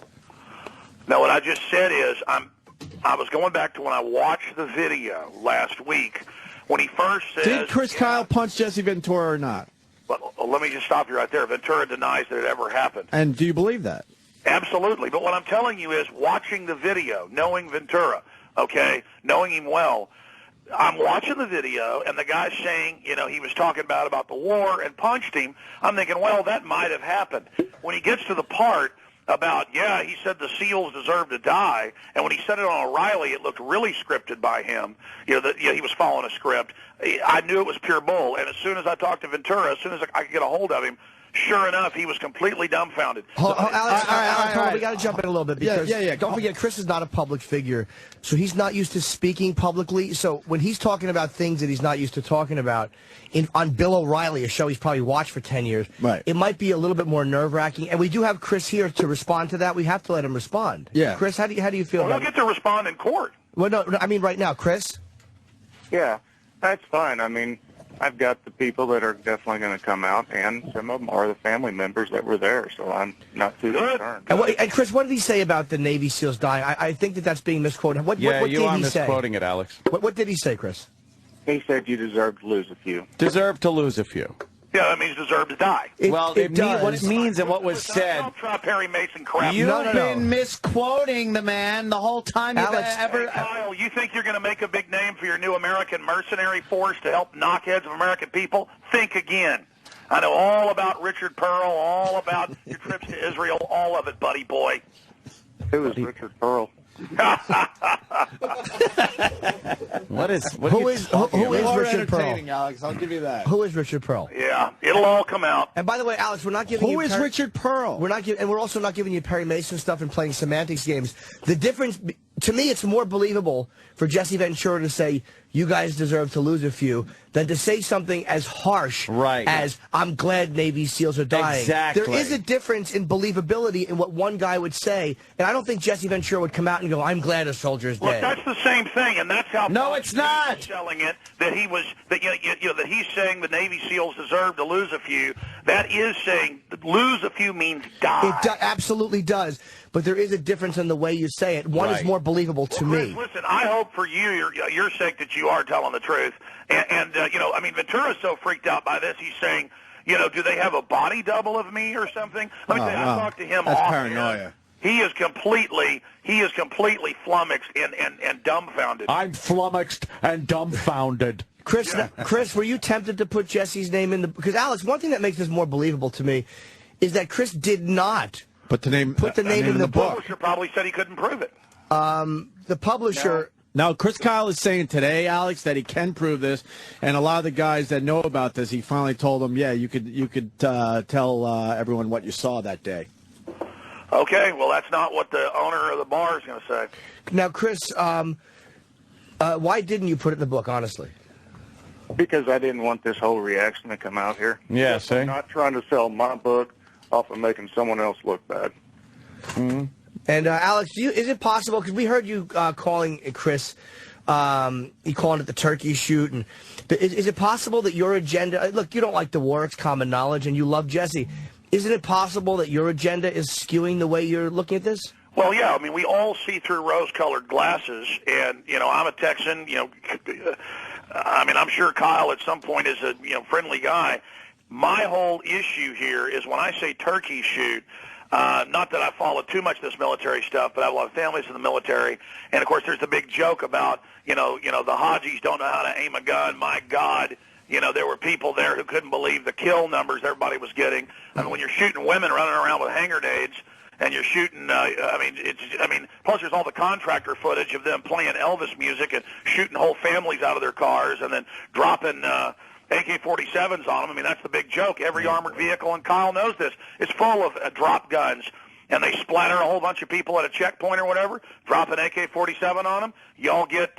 No, what I just said is I was going back to when I watched the video last week when he first said. Did Chris Kyle punch Jesse Ventura or not? Well, let me just stop you right there. Ventura denies that it ever happened. And do you believe that? Absolutely. But what I'm telling you is watching the video, knowing Ventura, knowing him well, I'm watching the video, and the guy's saying, he was talking about the war and punched him. I'm thinking, well, that might have happened. When he gets to the part about, he said the SEALs deserve to die, and when he said it on O'Reilly, it looked really scripted by him. He was following a script. I knew it was pure bull, and as soon as I talked to Ventura, as soon as I could get a hold of him, sure enough, he was completely dumbfounded. Alex, we got to jump in a little bit because don't forget, Chris is not a public figure, so he's not used to speaking publicly. So when he's talking about things that he's not used to talking about on Bill O'Reilly, a show he's probably watched for 10 years, right, it might be a little bit more nerve-wracking. And we do have Chris here to respond to that. We have to let him respond. Yeah. Chris, how do you feel about it? We'll get to respond in court. Well, no, I mean right now, Chris. Yeah, that's fine. I mean, I've got the people that are definitely going to come out, and some of them are the family members that were there, so I'm not too concerned. And Chris, what did he say about the Navy SEALs dying? I think that's being misquoted. What you did he are say? misquoting it, Alex. What did he say, Chris? He said you deserve to lose a few. Deserve to lose a few. Yeah, that means deserve to die. What it means and what was said. Don't try Perry Mason crap. You've been misquoting the man the whole time you've ever. Hey, Kyle, you think you're going to make a big name for your new American mercenary force to help knockheads of American people? Think again. I know all about Richard Pearl, all about your trips to Israel, all of it, buddy boy. Who is Richard Pearl? Who is Richard Pearl? Alex, I'll give you that. Who is Richard Pearl? Yeah, it'll all come out. And by the way, Alex, we're not giving you... Who is Richard Pearl? We're also not giving you Perry Mason stuff and playing semantics games. The difference, to me, it's more believable for Jesse Ventura to say, you guys deserve to lose a few, than to say something as harsh as, I'm glad Navy SEALs are dying. Exactly. There is a difference in believability in what one guy would say, and I don't think Jesse Ventura would come out and go, I'm glad a soldier is dead. Look, that's the same thing, and that's how... No, it's not! ...selling it, that he was... that that he's saying the Navy SEALs deserve to lose a few. That is saying lose a few means die. It absolutely does. But there is a difference in the way you say it. One is more believable to me. Listen, I hope for your sake that you are telling the truth. And Ventura's so freaked out by this, he's saying, do they have a body double of me or something? Let me tell you, I talked to him That's off paranoia. air. he is completely flummoxed and dumbfounded. I'm flummoxed and dumbfounded. Chris, Chris, were you tempted to put Jesse's name in the? Because Alex, one thing that makes this more believable to me is that Chris did not put the name in the book. The publisher probably said he couldn't prove it. The publisher. Now, Chris Kyle is saying today, Alex, that he can prove this, and a lot of the guys that know about this, he finally told them, yeah, you could tell everyone what you saw that day. Okay, well, that's not what the owner of the bar is going to say. Now, Chris, why didn't you put it in the book, honestly? Because I didn't want this whole reaction to come out here. Yeah, see? I'm not trying to sell my book off of making someone else look bad. Mm-hmm. And Alex, is it possible? Because we heard you calling Chris, he called it the turkey shoot, and is it possible that your agenda? Look, you don't like the war; it's common knowledge, and you love Jesse. Isn't it possible that your agenda is skewing the way you're looking at this? Well, yeah. I mean, we all see through rose-colored glasses, and I'm a Texan. I mean, I'm sure Kyle at some point is a friendly guy. My whole issue here is when I say turkey shoot. Not that I follow too much of this military stuff, but I have a lot of families in the military, and of course, there's the big joke about the Hajis don't know how to aim a gun. My God, there were people there who couldn't believe the kill numbers everybody was getting. I mean, when you're shooting women running around with hand grenades, and you're shooting, plus there's all the contractor footage of them playing Elvis music and shooting whole families out of their cars, and then dropping AK-47s on them. I mean, that's the big joke. Every armored vehicle, and Kyle knows this, is full of drop guns, and they splatter a whole bunch of people at a checkpoint or whatever, drop an AK-47 on them. Y'all get,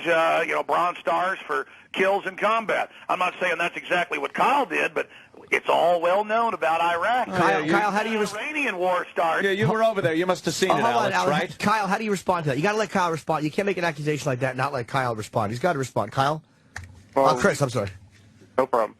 Bronze Stars for kills in combat. I'm not saying that's exactly what Kyle did, but it's all well known about Iraq. Kyle, how do you Iranian war started? Yeah, you were over there. You must have seen it, Alex, right? Kyle, how do you respond to that? You got to let Kyle respond. You can't make an accusation like that and not let Kyle respond. He's got to respond. Kyle? Well, Chris, I'm sorry. No problem.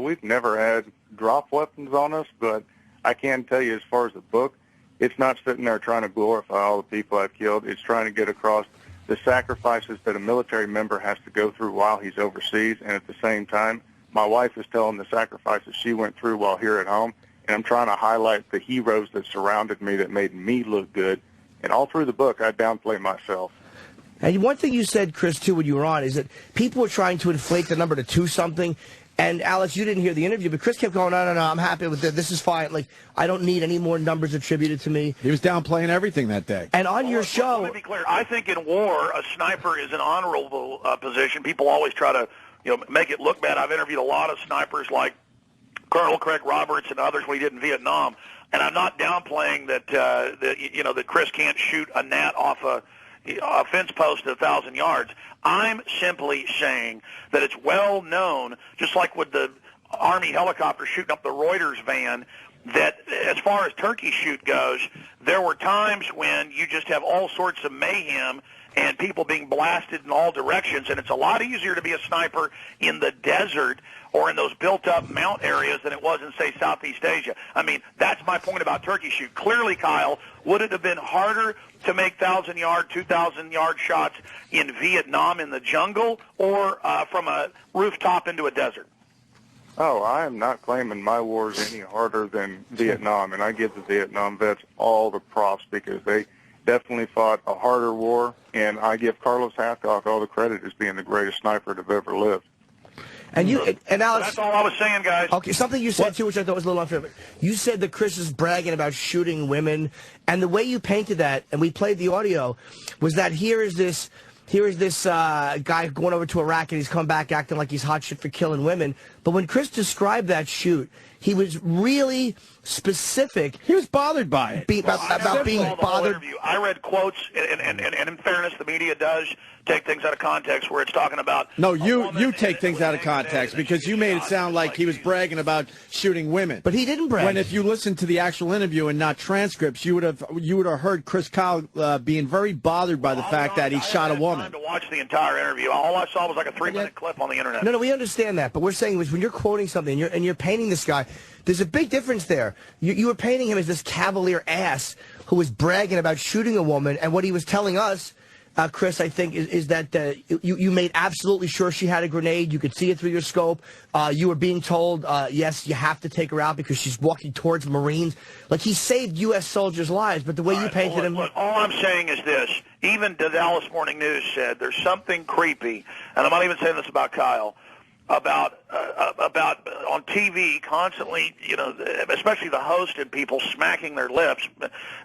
We've never had drop weapons on us, but I can tell you as far as the book, it's not sitting there trying to glorify all the people I've killed. It's trying to get across the sacrifices that a military member has to go through while he's overseas, and at the same time, my wife is telling the sacrifices she went through while here at home, and I'm trying to highlight the heroes that surrounded me that made me look good. And all through the book, I downplay myself. And one thing you said, Chris, too, when you were on, is that people were trying to inflate the number to 2-something. And, Alex, you didn't hear the interview, but Chris kept going, no, I'm happy with it. This is fine. Like, I don't need any more numbers attributed to me. He was downplaying everything that day. And on your show... Let me be clear. I think in war, a sniper is an honorable position. People always try to, make it look bad. I've interviewed a lot of snipers like Colonel Craig Roberts and others when he did in Vietnam. And I'm not downplaying that Chris can't shoot a gnat off a fence post at 1,000 yards. I'm simply saying that it's well known, just like with the Army helicopter shooting up the Reuters van, that as far as turkey shoot goes, there were times when you just have all sorts of mayhem and people being blasted in all directions, and it's a lot easier to be a sniper in the desert or in those built-up mount areas than it was in, say, Southeast Asia. I mean, that's my point about turkey shoot. Clearly, Kyle, would it have been harder to make 1,000-yard, 2,000-yard shots in Vietnam in the jungle or from a rooftop into a desert? Oh, I am not claiming my war is any harder than Vietnam, and I give the Vietnam vets all the props because they definitely fought a harder war, and I give Carlos Hathcock all the credit as being the greatest sniper to have ever lived. And Alex, that's all I was saying, guys. Okay, something you said too, which I thought was a little unfair. But you said that Chris is bragging about shooting women, and the way you painted that, and we played the audio, was that here is this guy going over to Iraq and he's come back acting like he's hot shit for killing women. But when Chris described that shoot, he was really specific. He was bothered by it. About being bothered. I read quotes, and in fairness, the media does take things out of context where it's talking about... No, you take things out of context because you made it sound like he was bragging about shooting women. But he didn't brag. When if you listened to the actual interview and not transcripts, you would have heard Chris Kyle being very bothered by the fact that he shot a woman. I didn't have time to watch the entire interview. All I saw was like a 3-minute clip on the internet. No, we understand that, but we're saying was when you're quoting something and you're painting this guy, there's a big difference there. You were painting him as this cavalier ass who was bragging about shooting a woman, and what he was telling us Chris, I think, is that you made absolutely sure she had a grenade. You could see it through your scope. You were being told, yes, you have to take her out because she's walking towards Marines. Like, he saved U.S. soldiers' lives, but the way you painted him... Look, all I'm saying is this. Even the Dallas Morning News said there's something creepy, and I'm not even saying this about Kyle, about on TV constantly, especially the host and people smacking their lips,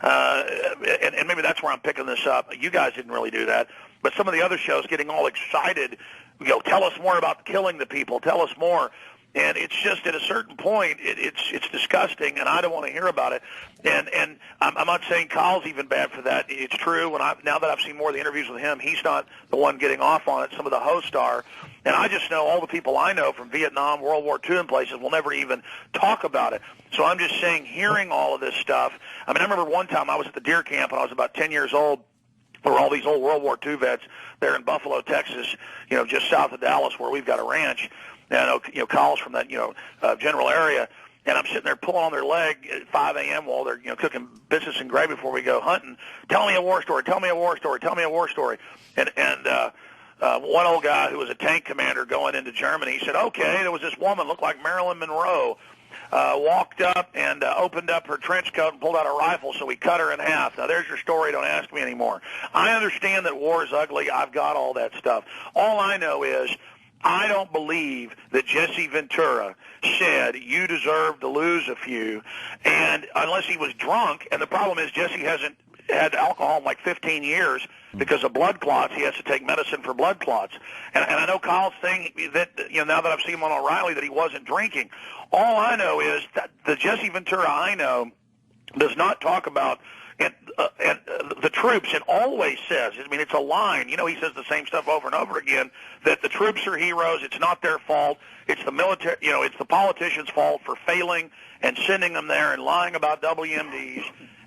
and maybe that's where I'm picking this up. You guys didn't really do that, but some of the other shows getting all excited, tell us more about killing the people, tell us more. And it's just at a certain point, it's disgusting, and I don't want to hear about it. And I'm not saying Kyle's even bad for that. It's true. Now that I've seen more of the interviews with him, he's not the one getting off on it. Some of the hosts are. And I just know all the people I know from Vietnam, World War II, and places will never even talk about it. So I'm just saying, hearing all of this stuff. I mean, I remember one time I was at the deer camp, and I was about 10 years old. There were all these old World War II vets there in Buffalo, Texas, just south of Dallas, where we've got a ranch. And Kyle's from that general area, and I'm sitting there pulling on their leg at 5 a.m. while they're cooking biscuits and gravy before we go hunting. Tell me a war story. Tell me a war story. Tell me a war story. And one old guy who was a tank commander going into Germany, he said, "Okay, there was this woman looked like Marilyn Monroe, walked up and opened up her trench coat and pulled out a rifle, so we cut her in half. Now there's your story. Don't ask me anymore. I understand that war is ugly. I've got all that stuff. All I know is." I don't believe that Jesse Ventura said you deserve to lose a few, and unless he was drunk, and the problem is Jesse hasn't had alcohol in like 15 years because of blood clots. He has to take medicine for blood clots. And I know Kyle's saying that, now that I've seen him on O'Reilly, that he wasn't drinking. All I know is that the Jesse Ventura I know does not talk about and the troops, and always says, I mean, it's a line, he says the same stuff over and over again, that the troops are heroes, it's not their fault, it's the military, it's the politicians' fault for failing and sending them there and lying about WMDs.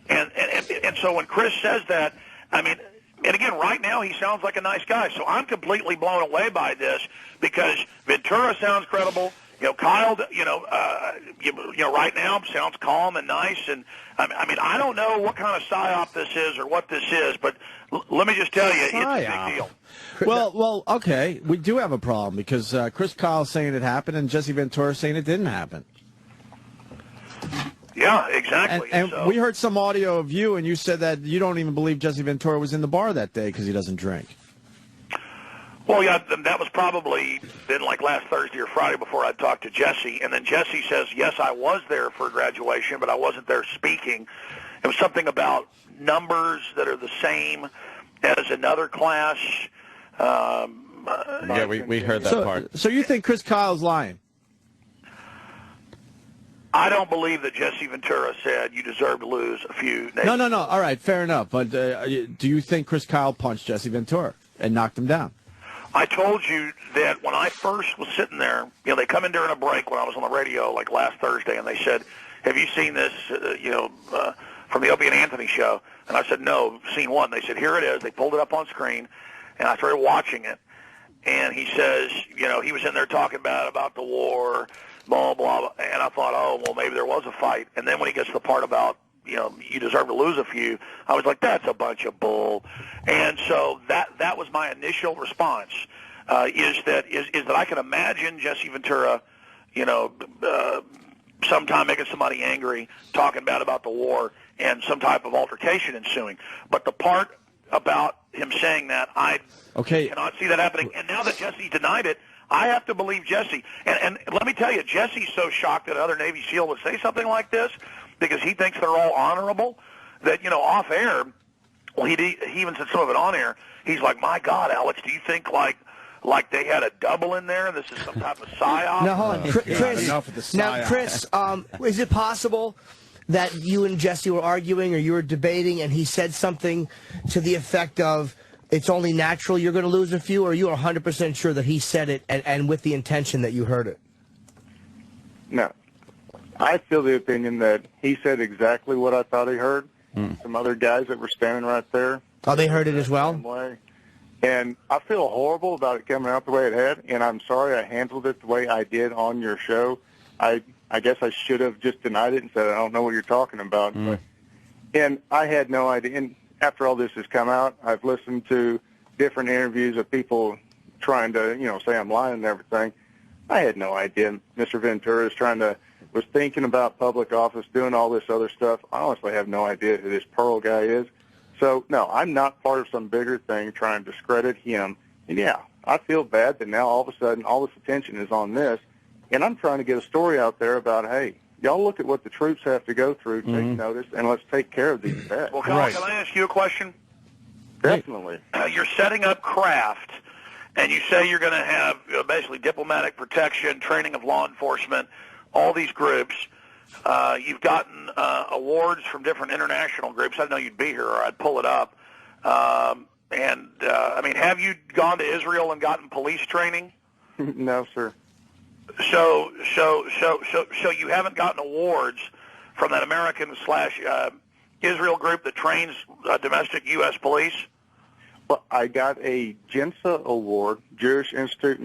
And so when Chris says that, I mean, and again, right now he sounds like a nice guy, so I'm completely blown away by this because Ventura sounds credible. Kyle, right now sounds calm and nice, and I mean, I don't know what kind of psyop this is or what this is, but let me just tell you, it's a big deal. Well, okay, we do have a problem because Chris Kyle's saying it happened and Jesse Ventura saying it didn't happen. Yeah, exactly. And we heard some audio of you, and you said that you don't even believe Jesse Ventura was in the bar that day because he doesn't drink. Well, yeah, that was probably then like last Thursday or Friday before I talked to Jesse. And then Jesse says, yes, I was there for graduation, but I wasn't there speaking. It was something about numbers that are the same as another class. Yeah, we heard that part. So you think Chris Kyle's lying? I don't believe that Jesse Ventura said you deserve to lose a few. No. All right, fair enough. But do you think Chris Kyle punched Jesse Ventura and knocked him down? I told you that when I first was sitting there, they come in during a break when I was on the radio like last Thursday, and they said, have you seen this, from the Opie and Anthony show? And I said, no, seen one. They said, here it is. They pulled it up on screen, and I started watching it. And he says, he was in there talking about the war, blah, blah, blah. And I thought, oh, well, maybe there was a fight. And then when he gets to the part about, you deserve to lose a few, I was like, that's a bunch of bull. And so that was my initial response, is that I can imagine Jesse Ventura, sometime making somebody angry, talking bad about the war, and some type of altercation ensuing. But the part about him saying that, I cannot see that happening. And now that Jesse denied it, I have to believe Jesse. And let me tell you, Jesse's so shocked that another Navy SEAL would say something like this because he thinks they're all honorable that, off air, well, he even said some of it on air, he's like, my God, Alex, do you think like they had a double in there and this is some type of psyop? Now, hold on. Chris, enough with the psyop. Now, Chris, is it possible that you and Jesse were arguing or you were debating and he said something to the effect of, it's only natural you're going to lose a few, or are you 100% sure that he said it and with the intention that you heard it? No. I feel the opinion that he said exactly what I thought he heard. Some other guys that were standing right there. Oh, they heard it as well? Way. And I feel horrible about it coming out the way it had, and I'm sorry I handled it the way I did on your show. I guess I should have just denied it and said, I don't know what you're talking about. And I had no idea. And after all this has come out, I've listened to different interviews of people trying to, say I'm lying and everything. I had no idea Mr. Ventura was thinking about public office, doing all this other stuff. I honestly have no idea who this Pearl guy is. So, no, I'm not part of some bigger thing trying to discredit him. And, yeah, I feel bad that now all of a sudden all this attention is on this. And I'm trying to get a story out there about, hey, y'all look at what the troops have to go through, take notice, and let's take care of these vets. Well, Kyle, can I ask you a question? Definitely. You're setting up craft, and you say you're going to have basically diplomatic protection, training of law enforcement, all these groups. You've gotten awards from different international groups. I didn't know you'd be here, or I'd pull it up. I mean, have you gone to Israel and gotten police training? No, sir. So you haven't gotten awards from that American/Israel group that trains domestic U.S. police? Well, I got a JINSA award, Jewish Institute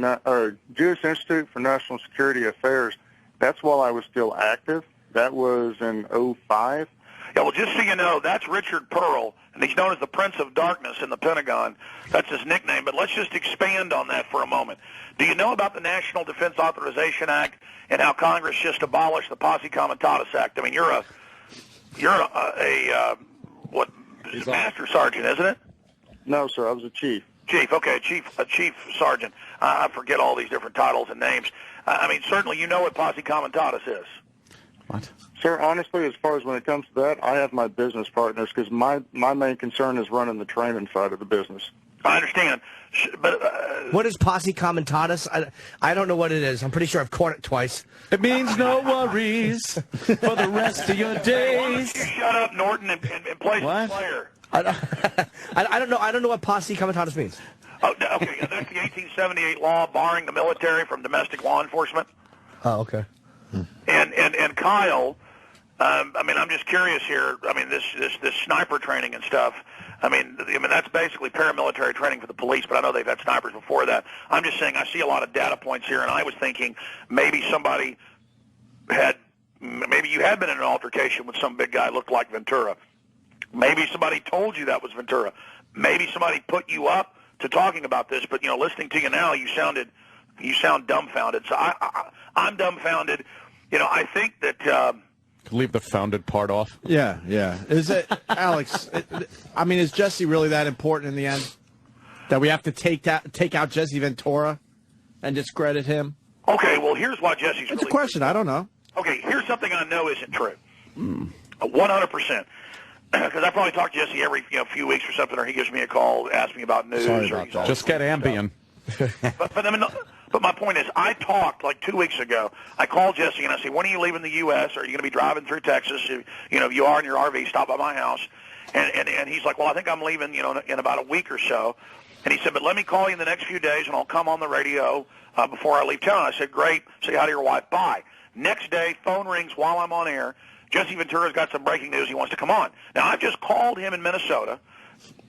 for National Security Affairs. That's while I was still active. That was in 2005. Yeah, well, just so you know, that's Richard Pearl, and he's known as the Prince of Darkness in the Pentagon. That's his nickname. But let's just expand on that for a moment. Do you know about the National Defense Authorization Act and how Congress just abolished the Posse Comitatus Act? I mean, you're a master sergeant, isn't it? No, sir. I was a chief. Chief, okay, a chief sergeant. I forget all these different titles and names. I mean, certainly you know what Posse Comitatus is. What? Sir, honestly, as far as when it comes to that, I have my business partners because my main concern is running the training side of the business. I understand. But what is Posse Comitatus? I don't know what it is. I'm pretty sure I've caught it twice. It means no worries for the rest of your days. Why don't you shut up, Norton, and play some player? I don't know. I don't know what Posse Comitatus means. Oh, okay. That's the 1878 law barring the military from domestic law enforcement. Oh, okay. And Kyle, I mean, I'm just curious here. I mean, this sniper training and stuff. I mean, that's basically paramilitary training for the police, but I know they've had snipers before that. I'm just saying I see a lot of data points here, and I was thinking maybe you had been in an altercation with some big guy who looked like Ventura. Maybe somebody told you that was Ventura. Maybe somebody put you up to talking about this, but, listening to you now, you sound dumbfounded. So I'm dumbfounded. I think that... Leave the founded part off. Yeah. Is it, Alex, is Jesse really that important in the end? That we have to take out Jesse Ventura and discredit him? Okay, well, here's why Jesse's It's a question. I don't know. Okay, here's something I know isn't true. 100%. Because I probably talk to Jesse every few weeks or something, or he gives me a call, asks me about news. Sorry about that. Just get Ambien. But my point is, I talked like 2 weeks ago. I called Jesse and I said, when are you leaving the U.S.? Are you going to be driving through Texas? If you are in your RV, stop by my house. And he's like, well, I think I'm leaving, in about a week or so. And he said, but let me call you in the next few days and I'll come on the radio before I leave town. I said, great. Say hi to your wife. Bye. Next day, phone rings while I'm on air. Jesse Ventura's got some breaking news. He wants to come on. Now, I've just called him in Minnesota,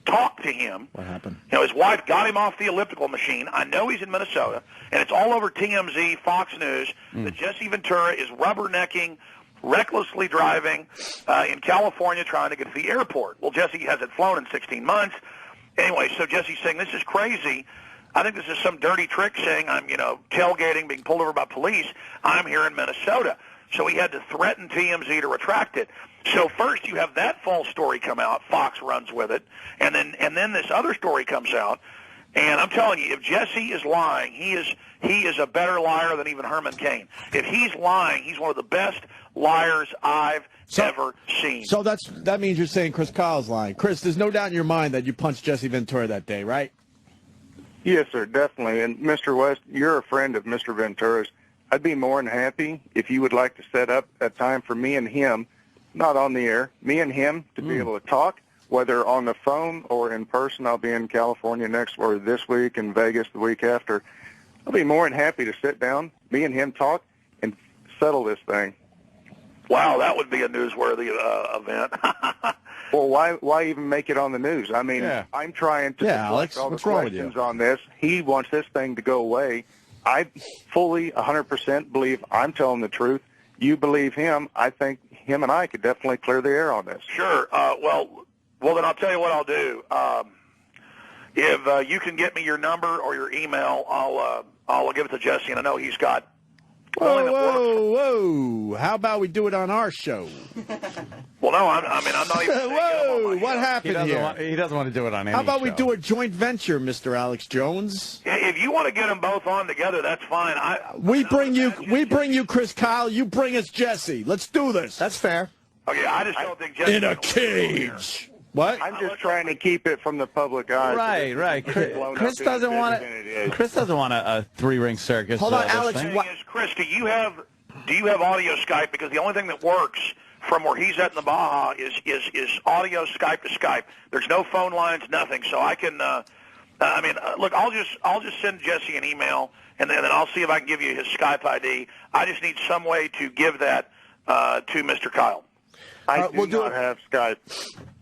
talked to him. What happened? His wife got him off the elliptical machine. I know he's in Minnesota, and it's all over TMZ, Fox News, that Jesse Ventura is rubbernecking, recklessly driving in California trying to get to the airport. Well, Jesse hasn't flown in 16 months. Anyway, so Jesse's saying, this is crazy. I think this is some dirty trick saying I'm, tailgating, being pulled over by police. I'm here in Minnesota. So he had to threaten TMZ to retract it. So first you have that false story come out. Fox runs with it. And then this other story comes out. And I'm telling you, if Jesse is lying, he is a better liar than even Herman Cain. If he's lying, he's one of the best liars I've ever seen. So that means you're saying Chris Kyle's lying. Chris, there's no doubt in your mind that you punched Jesse Ventura that day, right? Yes, sir, definitely. And Mr. West, you're a friend of Mr. Ventura's. I'd be more than happy if you would like to set up a time for me and him, not on the air, me and him to be able to talk, whether on the phone or in person. I'll be in California this week and Vegas the week after. I'll be more than happy to sit down, me and him talk, and settle this thing. Wow, that would be a newsworthy event. Well, why even make it on the news? I mean, I'm trying to Alex, all the what's wrong with questions you? on this. He wants this thing to go away. I fully 100% believe I'm telling the truth. You believe him. I think him and I could definitely clear the air on this. Sure. Well, then I'll tell you what I'll do. if you can get me your number or your email, I'll give it to Jesse, and I know he's got. Whoa! How about we do it on our show? Well, no, I'm not even. Whoa! What happened here? He doesn't want to do it on any How about we show. do a joint venture, Mr. Alex Jones? If you want to get them both on together, that's fine. We bring you Chris Kyle. You bring us Jesse. Let's do this. That's fair. Okay, I just don't think Jesse In a cage. What? I'm just trying to keep it from the public eye. Right. Chris doesn't want it. Chris doesn't want a three-ring circus. Hold on, Alex. Chris, do you have audio Skype? Because the only thing that works from where he's at in the Baja is audio Skype to Skype. There's no phone lines, nothing. So I can. Look, I'll just send Jesse an email, and then I'll see if I can give you his Skype ID. I just need some way to give that to Mr. Kyle. I do not have Skype.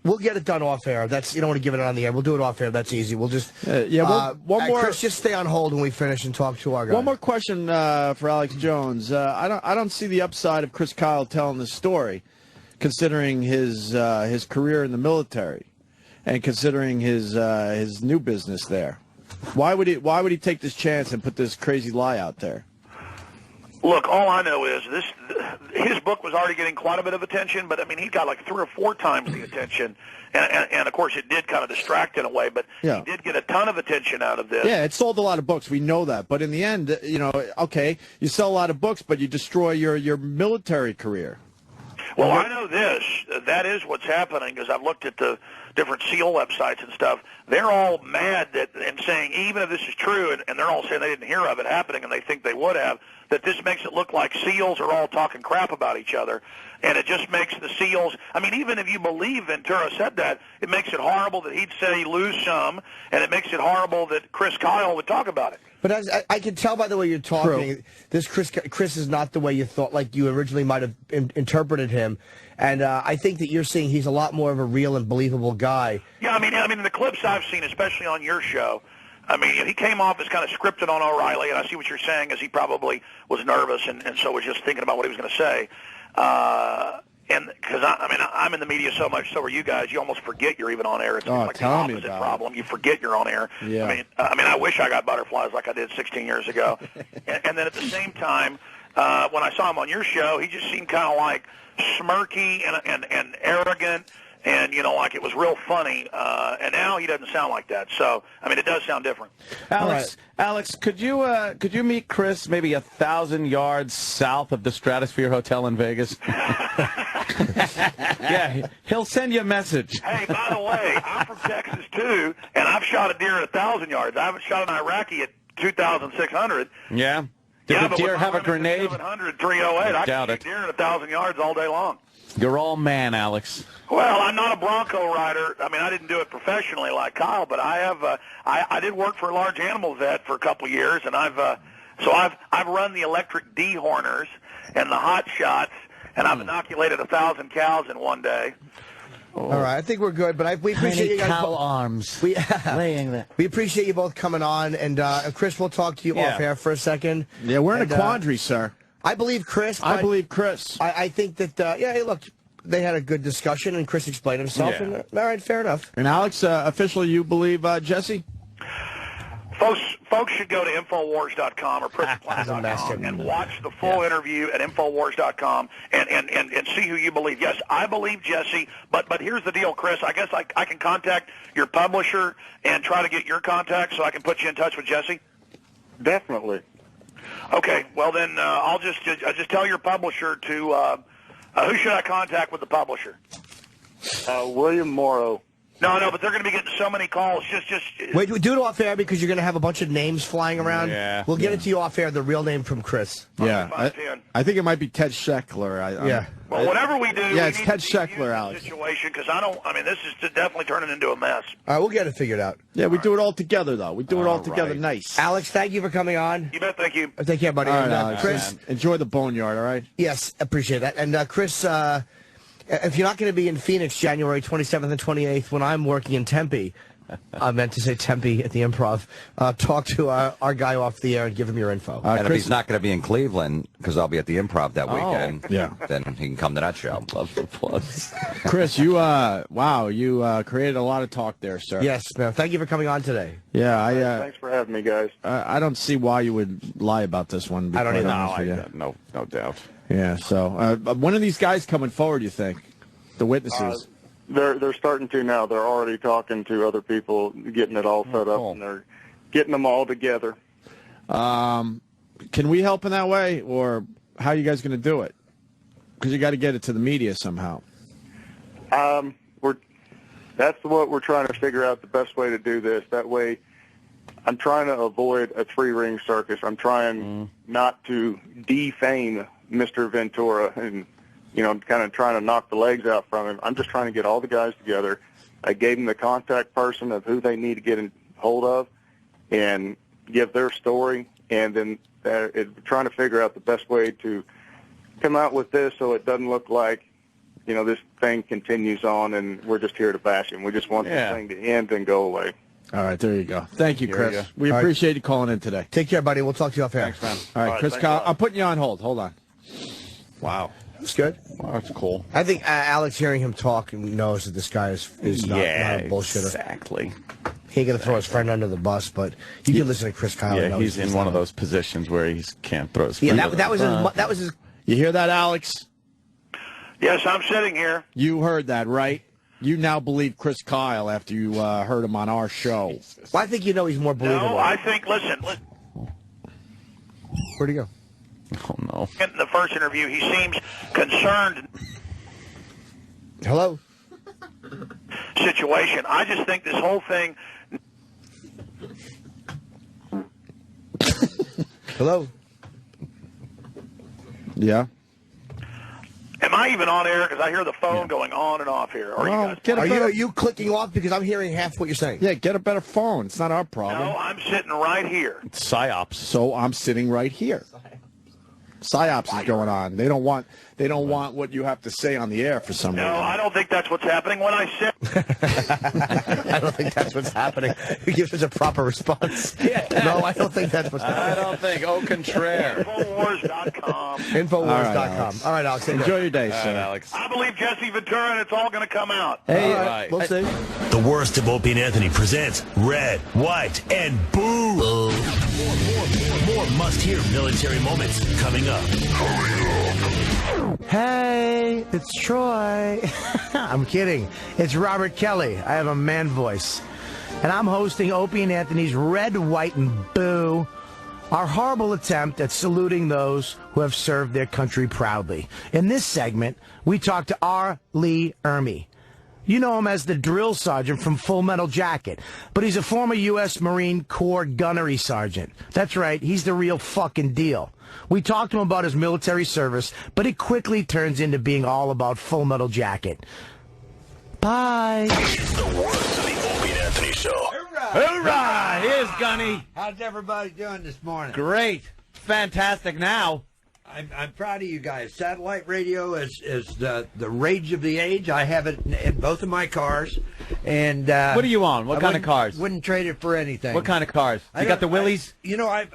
We'll get it done off air. You don't want to give it on the air. We'll do it off air. That's easy. We'll just one more. Chris, just stay on hold when we finish and talk to our guy. One more question for Alex Jones. I don't see the upside of Chris Kyle telling this story, considering his career in the military, and considering his new business there. Why would he take this chance and put this crazy lie out there? Look, all I know is his book was already getting quite a bit of attention, but I mean, he got like 3 or 4 times the attention, and of course it did kind of distract in a way, but he did get a ton of attention out of this. Yeah, it sold a lot of books. We know that, but in the end, okay, you sell a lot of books, but you destroy your military career. Well, I know this. That is what's happening, because I've looked at the different SEAL websites and stuff. They're all mad and saying, even if this is true, and they're all saying they didn't hear of it happening and they think they would have, that this makes it look like SEALs are all talking crap about each other. And it just makes the SEALs, I mean, even if you believe Ventura said that, it makes it horrible that he'd say lose some, and it makes it horrible that Chris Kyle would talk about it. But as I can tell by the way you're talking, True. this Chris is not the way you thought, like you originally might have interpreted him. And I think that you're seeing he's a lot more of a real and believable guy. Yeah, I mean, the clips I've seen, especially on your show, I mean, he came off as kind of scripted on O'Reilly, and I see what you're saying, as he probably was nervous and so was just thinking about what he was going to say. And because I'm in the media so much, so are you guys. You almost forget you're even on air. It's like the opposite problem. You forget you're on air. Yeah. I mean, I wish I got butterflies like I did 16 years ago. and then at the same time, when I saw him on your show, he just seemed kind of like smirky and arrogant. And, like it was real funny. And now he doesn't sound like that. So, I mean, it does sound different. Alex, could you meet Chris maybe 1,000 yards south of the Stratosphere Hotel in Vegas? Yeah, he'll send you a message. Hey, by the way, I'm from Texas, too, and I've shot a deer at 1,000 yards. I haven't shot an Iraqi at 2,600. Yeah? Did the deer have a grenade? 700, 308. I doubt can it. shoot deer at 1,000 yards all day long. You're all man, Alex. Well, I'm not a Bronco rider. I mean, I didn't do it professionally like Kyle, but I have. I did work for a large animal vet for a couple years, and I've run the electric dehorners and the hot shots, and I've inoculated 1,000 cows in one day. All right, I think we're good, but we appreciate you guys. Cow arms. Laying there. We appreciate you both coming on, and Chris, we'll talk to you off air for a second. Yeah, we're in a quandary, sir. I believe Chris. I believe Chris. I think that, hey, look, they had a good discussion, and Chris explained himself. Yeah. And, all right, fair enough. And Alex, officially, you believe Jesse? Folks should go to Infowars.com or PrisonPlan.com and watch the full interview at Infowars.com and see who you believe. Yes, I believe Jesse, but here's the deal, Chris. I guess I can contact your publisher and try to get your contact so I can put you in touch with Jesse? Definitely. Okay, well then I'll just tell your publisher to who should I contact with the publisher? William Morrow. No, but they're going to be getting so many calls. Just Wait, do it off air because you're going to have a bunch of names flying around. Yeah. We'll get it to you off air. The real name from Chris. Yeah, I think it might be Ted Scheckler. Well, whatever we do, it's Ted Scheckler, Alex. Situation, because this is definitely turning into a mess. All right, we'll get it figured out. Yeah, we do it all together, though. We do it all together nice. Alex, thank you for coming on. You bet, thank you. Take care, buddy. All right, And, Alex, Chris, enjoy the boneyard, all right? Yes, appreciate that. And Chris, if you're not going to be in Phoenix January 27th and 28th when I'm working in Tempe, I meant to say Tempe at the Improv. Talk to our guy off the air and give him your info. And if he's not going to be in Cleveland, because I'll be at the Improv that weekend, then he can come to that show. Love the plugs. Chris, you created a lot of talk there, sir. Yes, man. Thank you for coming on today. Yeah, Thanks for having me, guys. I don't see why you would lie about this one. I don't either. No doubt. Yeah, so when are these guys coming forward, you think? The witnesses? They're starting to now. They're already talking to other people, getting it all set up, and they're getting them all together. Can we help in that way, or how are you guys going to do it? Because you got to get it to the media somehow. That's what we're trying to figure out, the best way to do this. That way, I'm trying to avoid a three-ring circus. I'm trying not to defame Mr. Ventura and, kind of trying to knock the legs out from him. I'm just trying to get all the guys together. I gave them the contact person of who they need to get in hold of and give their story, and then trying to figure out the best way to come out with this so it doesn't look like, this thing continues on and we're just here to bash him. We just want this thing to end and go away. All right, there you go. Thank you, Chris. We appreciate you calling in today. Take care, buddy. We'll talk to you off air. Thanks, man. All right, Chris, Kyle, I'm putting you on hold. Hold on. Wow. That's good. Wow, that's cool. I think Alex, hearing him talk, knows that this guy is not a bullshitter. Exactly. He ain't going to throw his friend under the bus, but you can listen to Chris Kyle. Yeah, he's in one of those positions where he can't throw his friend under that was the bus. that was his. You hear that, Alex? Yes, I'm sitting here. You heard that, right? You now believe Chris Kyle after you heard him on our show. Well, I think he's more believable. No, I think, listen. Where'd he go? Oh, no. In the first interview, he seems concerned. Hello? Situation. I just think this whole thing. Hello? Yeah? Am I even on air? Because I hear the phone going on and off here. Are you clicking off because I'm hearing half what you're saying? Yeah, get a better phone. It's not our problem. No, I'm sitting right here. It's psyops. So I'm sitting right here. Psyops is going on. They don't want what you have to say on the air for some reason. No, I don't think that's what's happening. When I said I don't think that's what's happening. He gives us a proper response. No, I don't think that's what's happening. I don't think. Au contraire. Infowars.com. Infowars.com. All right, Alex. Enjoy your day, sir. Alex. I believe Jesse Ventura, and it's all going to come out. Hey, right. We'll see. The worst of Opie and Anthony presents Red, White, and Boo. More must-hear military moments coming up. Hey, it's Troy. I'm kidding. It's Robert Kelly. I have a man voice. And I'm hosting Opie and Anthony's Red, White, and Boo, our horrible attempt at saluting those who have served their country proudly. In this segment, we talk to R. Lee Ermey. You know him as the drill sergeant from Full Metal Jacket, but he's a former U.S. Marine Corps gunnery sergeant. That's right, he's the real fucking deal. We talked to him about his military service, but it quickly turns into being all about Full Metal Jacket. Bye. It's the worst of the Opie and Anthony show. Hoorah! Here's Gunny. How's everybody doing this morning? Great. Fantastic now. I'm proud of you guys. Satellite radio is the rage of the age. I have it in both of my cars. And What are you on? What kind of cars? Wouldn't trade it for anything. What kind of cars? You got the Willys?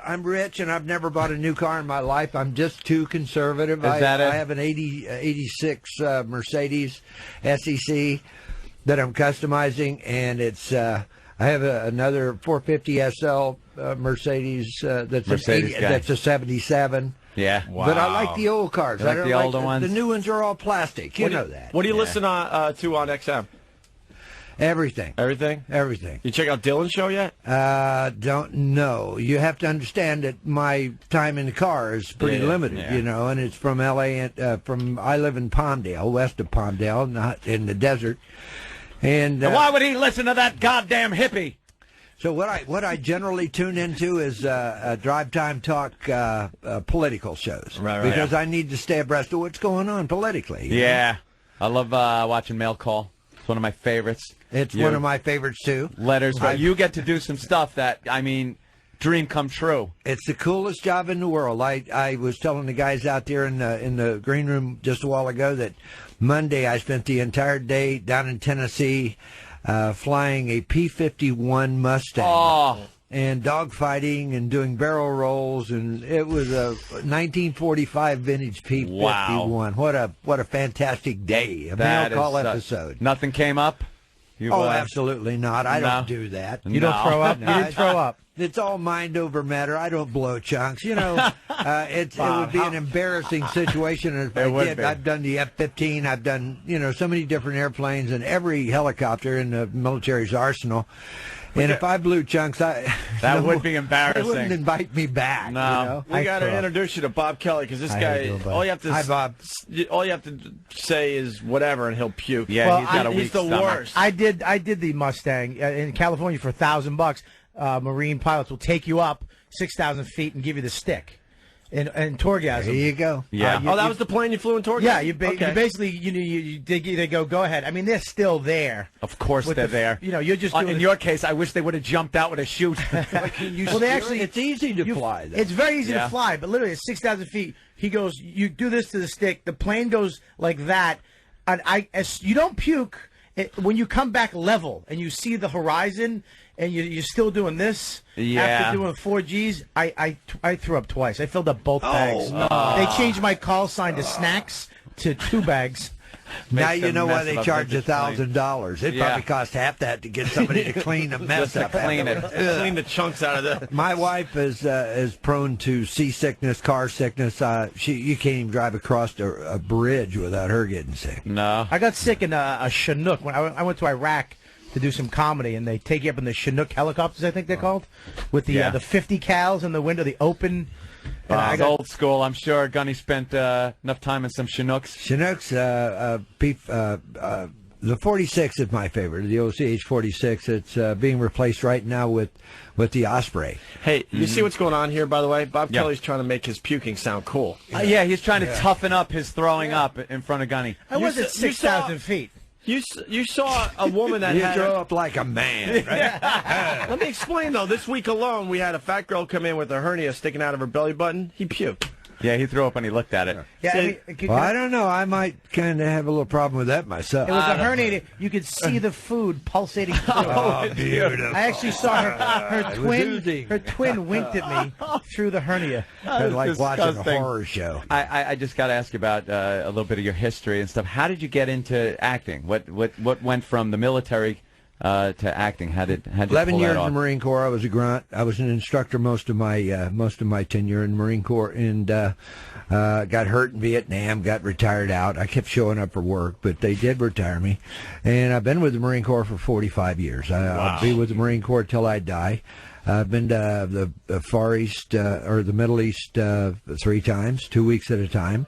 I'm rich and I've never bought a new car in my life. I'm just too conservative. Is that it? I have an 86 Mercedes SEC that I'm customizing, and it's I have another 450 SL Mercedes that's a 77. Yeah. Wow. But I like the old cars. You like I don't the older ones? The new ones are all plastic. You know that. What do you listen to on XM? Everything. Everything? Everything. You check out Dylan's show yet? Don't know. You have to understand that my time in the car is pretty limited, and it's from L.A. and I live in Palmdale, west of Palmdale, not in the desert. And why would he listen to that goddamn hippie? So what I generally tune into is drive time talk political shows, right, because I need to stay abreast of what's going on politically. Yeah, I love watching Mail Call. It's one of my favorites. It's one of my favorites too. Letters, but you get to do some stuff that dream come true. It's the coolest job in the world. I was telling the guys out there in the green room just a while ago that Monday I spent the entire day down in Tennessee. flying a P-51 Mustang. And dogfighting and doing barrel rolls, and it was a 1945 vintage P-51. Wow. What a fantastic day! A mail call episode. Nothing came up. Absolutely not. I don't do that. You don't throw up. You didn't throw up. It's all mind over matter. I don't blow chunks. You know, it would be an embarrassing situation if I did. I've done the F-15. I've done so many different airplanes and every helicopter in the military's arsenal. And if I blew chunks, that would be embarrassing. They wouldn't invite me back. No, we got to introduce you to Bob Kelly because this guy. All you have to. Hi, Bob. All you have to say is whatever, and he'll puke. Yeah, he's got a weak He's the stomach. worst. I did the Mustang in California for $1,000. Marine pilots will take you up 6,000 feet and give you the stick. And Torgasm. There you go. Yeah. That was the plane you flew in Torgasm? Yeah, you basically, they go ahead. I mean, they're still there. Of course they're there. You're just doing in your case, I wish they would have jumped out with a chute. It's easy to fly. Though. It's very easy to fly, but literally at 6,000 feet, he goes, you do this to the stick, the plane goes like that, and you don't puke when you come back level and you see the horizon. And you're still doing this after doing 4 Gs. I threw up twice. I filled up both bags. They changed my call sign to snacks to 2 bags. Now you know why they charge $1,000. It probably cost half that to get somebody to clean the mess up. Clean the chunks out of the. My wife is prone to seasickness, car sickness. You can't even drive across a bridge without her getting sick. No, I got sick in a Chinook when I went to Iraq to do some comedy, and they take you up in the Chinook helicopters, I think they're called, with the 50 cals in the window, the open. It's old school. I'm sure Gunny spent enough time in some Chinooks. Chinooks, the 46 is my favorite, the OCH 46. It's being replaced right now with the Osprey. Hey, you see what's going on here, by the way? Bob Kelly's trying to make his puking sound cool. He's trying to toughen up his throwing up in front of Gunny. I was at 6,000 feet. You saw a woman that you throw up like a man. Right? Let me explain, though. This week alone, we had a fat girl come in with a hernia sticking out of her belly button. He puked. Yeah, he threw up when he looked at it. Yeah, I don't know. I might kind of have a little problem with that myself. It was a herniated. You could see the food pulsating through. Oh, beautiful. I actually saw her twin. Her twin winked at me through the hernia. Like watching a horror show. I just got to ask you about a little bit of your history and stuff. How did you get into acting? What went from the military to acting? How did you 11 pull years that off? in the Marine Corps. I was a grunt. I was an instructor most of my tenure in the Marine Corps, and got hurt in Vietnam. Got retired out. I kept showing up for work, but they did retire me, and I've been with the Marine Corps for 45 years. I'll be with the Marine Corps till I die. I've been to the Far East or the Middle East 3 times, 2 weeks at a time.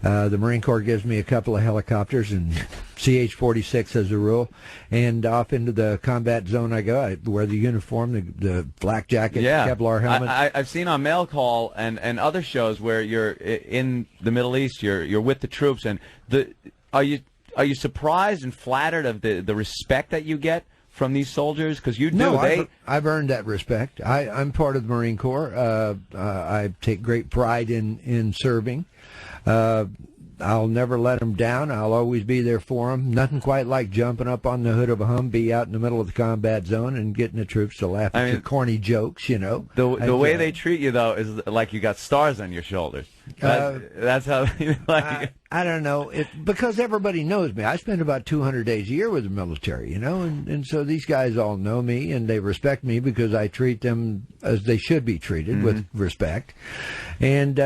The Marine Corps gives me a couple of helicopters and CH-46 as a rule, and off into the combat zone I go. I wear the uniform, the flak jacket, Kevlar helmet. I've seen on Mail Call and other shows where you're in the Middle East, you're with the troops, and are you surprised and flattered of the respect that you get from these soldiers? Because I've earned that respect. I'm part of the Marine Corps. I take great pride in serving. I'll never let them down. I'll always be there for them. Nothing quite like jumping up on the hood of a Humvee out in the middle of the combat zone and getting the troops to laugh at your corny jokes, you know. The way they treat you, though, is like you got stars on your shoulders. That's how they like you. I don't know. Because everybody knows me. I spend about 200 days a year with the military, you know, and so these guys all know me, and they respect me because I treat them as they should be treated, with respect. And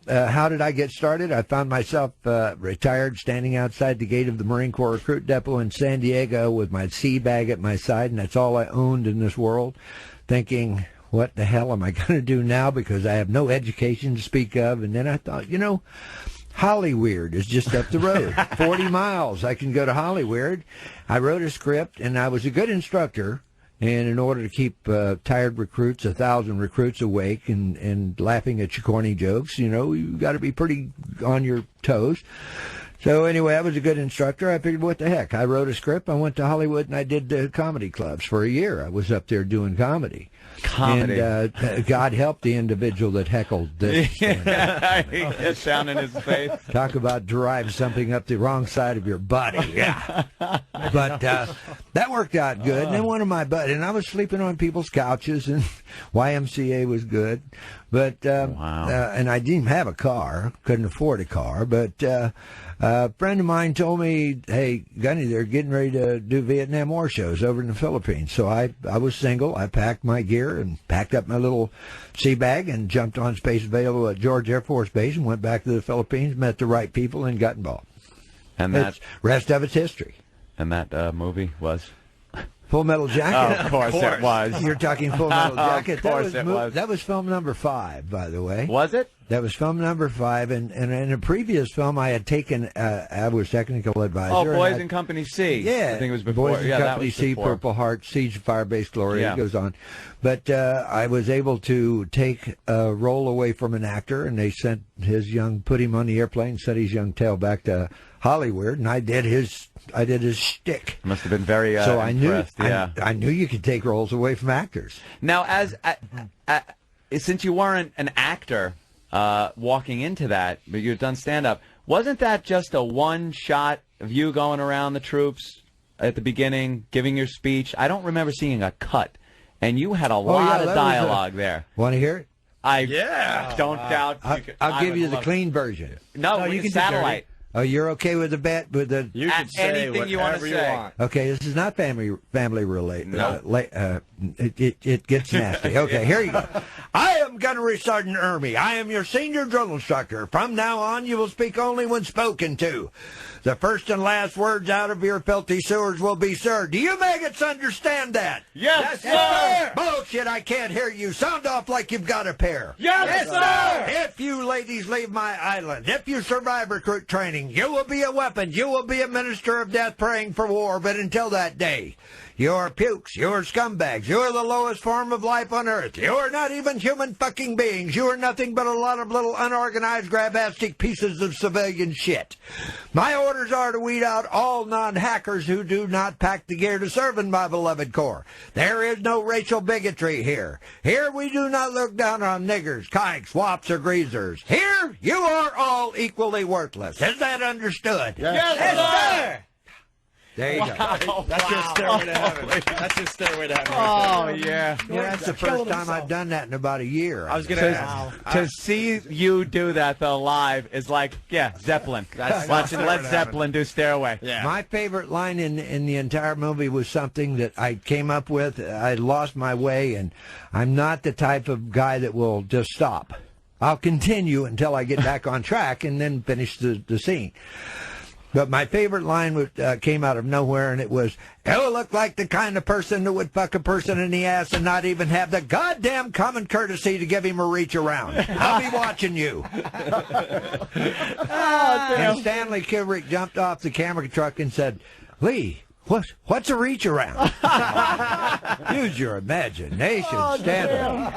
how did I get started? I found myself retired, standing outside the gate of the Marine Corps Recruit Depot in San Diego with my sea bag at my side, and that's all I owned in this world, thinking, what the hell am I going to do now, because I have no education to speak of. And then I thought, Hollyweird is just up the road, 40 miles. I can go to Hollyweird. I wrote a script, and I was a good instructor. And in order to keep tired recruits, 1,000 recruits awake and laughing at your corny jokes, you got to be pretty on your toes. So anyway, I was a good instructor. I figured, what the heck? I wrote a script. I went to Hollywood and I did comedy clubs for a year. I was up there doing comedy. And God help the individual that heckled this. It's sound in his face. Talk about drive something up the wrong side of your body. Yeah. But that worked out good. And then one of my buddies, and I was sleeping on people's couches, and YMCA was good. But and I didn't have a car, couldn't afford a car. But a friend of mine told me, "Hey, Gunny, they're getting ready to do Vietnam War shows over in the Philippines." So I was single. I packed my gear and packed up my little sea bag and jumped on space available at George Air Force Base and went back to the Philippines, met the right people, and got involved. And that rest of it's history. And that movie was. Full Metal Jacket? Oh, of course it was. You're talking Full Metal Jacket. Of course it was. That was film number 5, by the way. Was it? That was film number 5. And in a previous film, I had taken, I was technical advisor. Oh, Boys in Company C. Yeah. I think it was before. Boys in Company C, before. Purple Heart, Siege of Firebase Glory. It goes on. But I was able to take a role away from an actor, and they put him on the airplane, sent his young tail back to Hollywood, and I did his shtick. Must have been very so I impressed. I knew you could take roles away from actors. Now, since you weren't an actor walking into that, but you'd done stand-up, wasn't that just a one-shot of you going around the troops at the beginning, giving your speech? I don't remember seeing a cut, and you had a lot of dialogue there. Want to hear it? Don't doubt. I'll give you the clean version. No, you can satellite. Oh, you're okay with the bet? With the you can say anything you want to say. Okay, this is not family related. No. It gets nasty. Okay, here you go. I am Gunnery Sergeant Ermey. I am your senior drill instructor. From now on, you will speak only when spoken to. The first and last words out of your filthy sewers will be, sir. Do you maggots understand that? Yes, sir. Bullshit, I can't hear you. Sound off like you've got a pair. Yes, sir. If you ladies leave my island, if you survive recruit training, you will be a weapon. You will be a minister of death praying for war. But until that day, you're pukes. You're scumbags. You're the lowest form of life on earth. You're not even human fucking beings. You are nothing but a lot of little unorganized, grabastic pieces of civilian shit. My orders are to weed out all non-hackers who do not pack the gear to serve in my beloved Corps. There is no racial bigotry here. Here we do not look down on niggers, kikes, wops, or greasers. Here you are all equally worthless. Is that understood? Yes, sir. There you go. That's your stairway to heaven. That's your stairway to heaven. Oh, yeah. That's the first time I've done that in about a year. I was going to ask. To see you do that, though, live is like, Zeppelin. Watching Led Zeppelin do Stairway. Yeah. My favorite line in the entire movie was something that I came up with. I lost my way, and I'm not the type of guy that will just stop. I'll continue until I get back on track and then finish the scene. But my favorite line came out of nowhere, and it was, "You look like the kind of person who would fuck a person in the ass and not even have the goddamn common courtesy to give him a reach around. I'll be watching you." And Stanley Kubrick jumped off the camera truck and said, "Lee, what's a reach around?" Use your imagination, Stanley.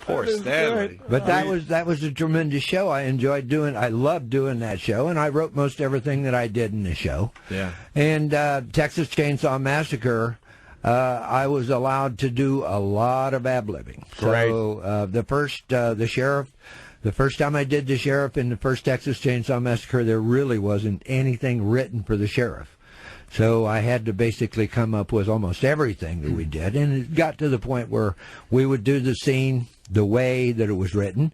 Poor Stanley. But that was a tremendous show. I loved doing that show, and I wrote most everything that I did in the show. Yeah. And Texas Chainsaw Massacre, I was allowed to do a lot of ad-libbing. Great. So the first time I did the sheriff in the first Texas Chainsaw Massacre, there really wasn't anything written for the sheriff. So I had to basically come up with almost everything that we did. And it got to the point where we would do the scene the way that it was written.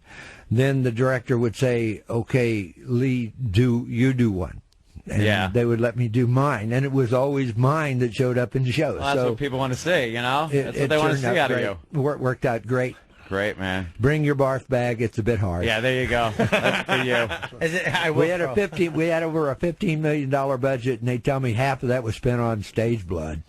Then the director would say, "Okay, Lee, you do one." And they would let me do mine. And it was always mine that showed up in the show. Well, that's what people want to see, you know? That's what they want to see out of you. Worked out great. Great, man. Bring your barf bag. It's a bit hard. Yeah, there you go. That's for you. We had over a $15 million budget, and they tell me half of that was spent on stage blood.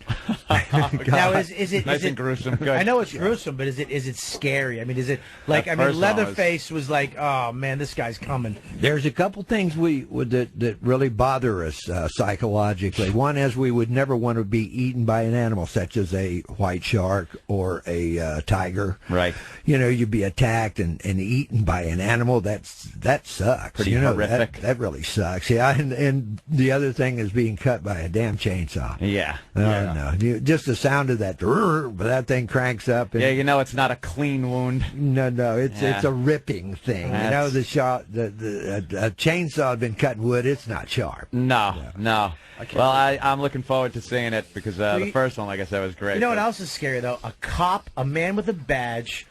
Now is it nice is it and gruesome? Good. I know it's gruesome, but is it scary? I mean, is it like That I mean, first one Leatherface was like, oh man, this guy's coming. There's a couple things that really bother us psychologically. One is we would never want to be eaten by an animal such as a white shark or a tiger. Right. You know, you'd be attacked and eaten by an animal. That sucks. Pretty you know, horrific. That really sucks. Yeah, and the other thing is being cut by a damn chainsaw. Yeah. No. Just the sound of that thing cranks up. And, Yeah, you know it's not a clean wound. No, it's a ripping thing. You know, a chainsaw had been cutting wood. It's not sharp. No. Well, I'm looking forward to seeing it because the first one, like I said, was great. You know what else is scary though? A man with a badge,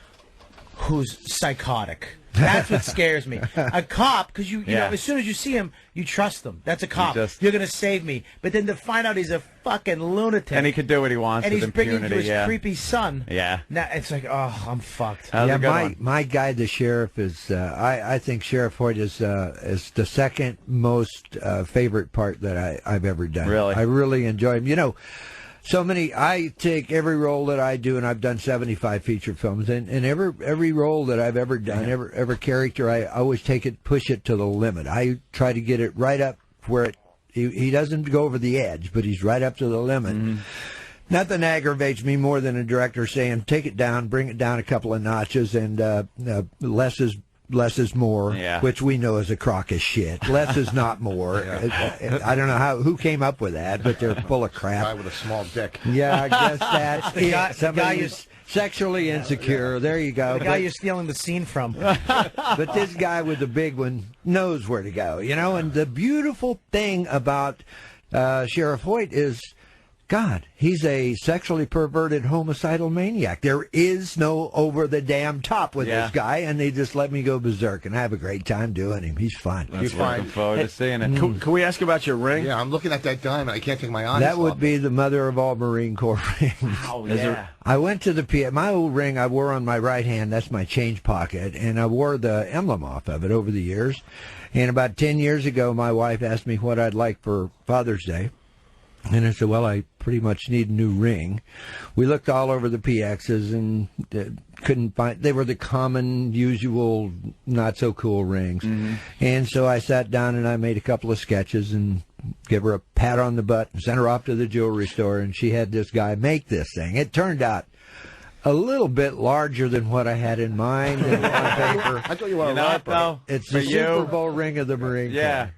who's psychotic. That's what scares me. A cop, because you know, as soon as you see him, you trust him. That's a cop. You're going to save me. But then to find out he's a fucking lunatic. And he can do what he wants and with he's bringing impunity. to his creepy son. Yeah. Now it's like, oh, I'm fucked. My guy, the sheriff, is. I think Sheriff Hoyt is the second most favorite part that I've ever done. Really, I really enjoy him. You know. I take every role that I do, and I've done 75 feature films, and every role that I've ever done, every character, I always push it to the limit. I try to get it right up where he doesn't go over the edge, but he's right up to the limit. Mm-hmm. Nothing aggravates me more than a director saying, take it down, bring it down a couple of notches, and less is more, which we know is a crock of shit. Less is not more. I don't know who came up with that, but they're full of crap. Guy with a small dick. Yeah, I guess that's it. Somebody who's sexually insecure. There you go. The guy you're stealing the scene from. But this guy with the big one knows where to go, you know. And the beautiful thing about Sheriff Hoyt is, God, he's a sexually perverted homicidal maniac. There is no over the damn top with this guy, and they just let me go berserk, and I have a great time doing him. He's fun. Looking forward to seeing it. Can we ask about your ring? Yeah, I'm looking at that diamond. I can't take my eyes That off would be the mother of all Marine Corps rings. Oh, yeah. I went to my old ring I wore on my right hand. That's my change pocket, and I wore the emblem off of it over the years. And about 10 years ago, my wife asked me what I'd like for Father's Day. And I said, well, I pretty much need a new ring. We looked all over the PXs and couldn't find. They were the common, usual, not so cool rings. Mm-hmm. And so I sat down and I made a couple of sketches and gave her a pat on the butt and sent her off to the jewelry store. And she had this guy make this thing. It turned out a little bit larger than what I had in mind on paper. I thought you were a rapper. It's the Super Bowl ring of the Marine Corps. Yeah.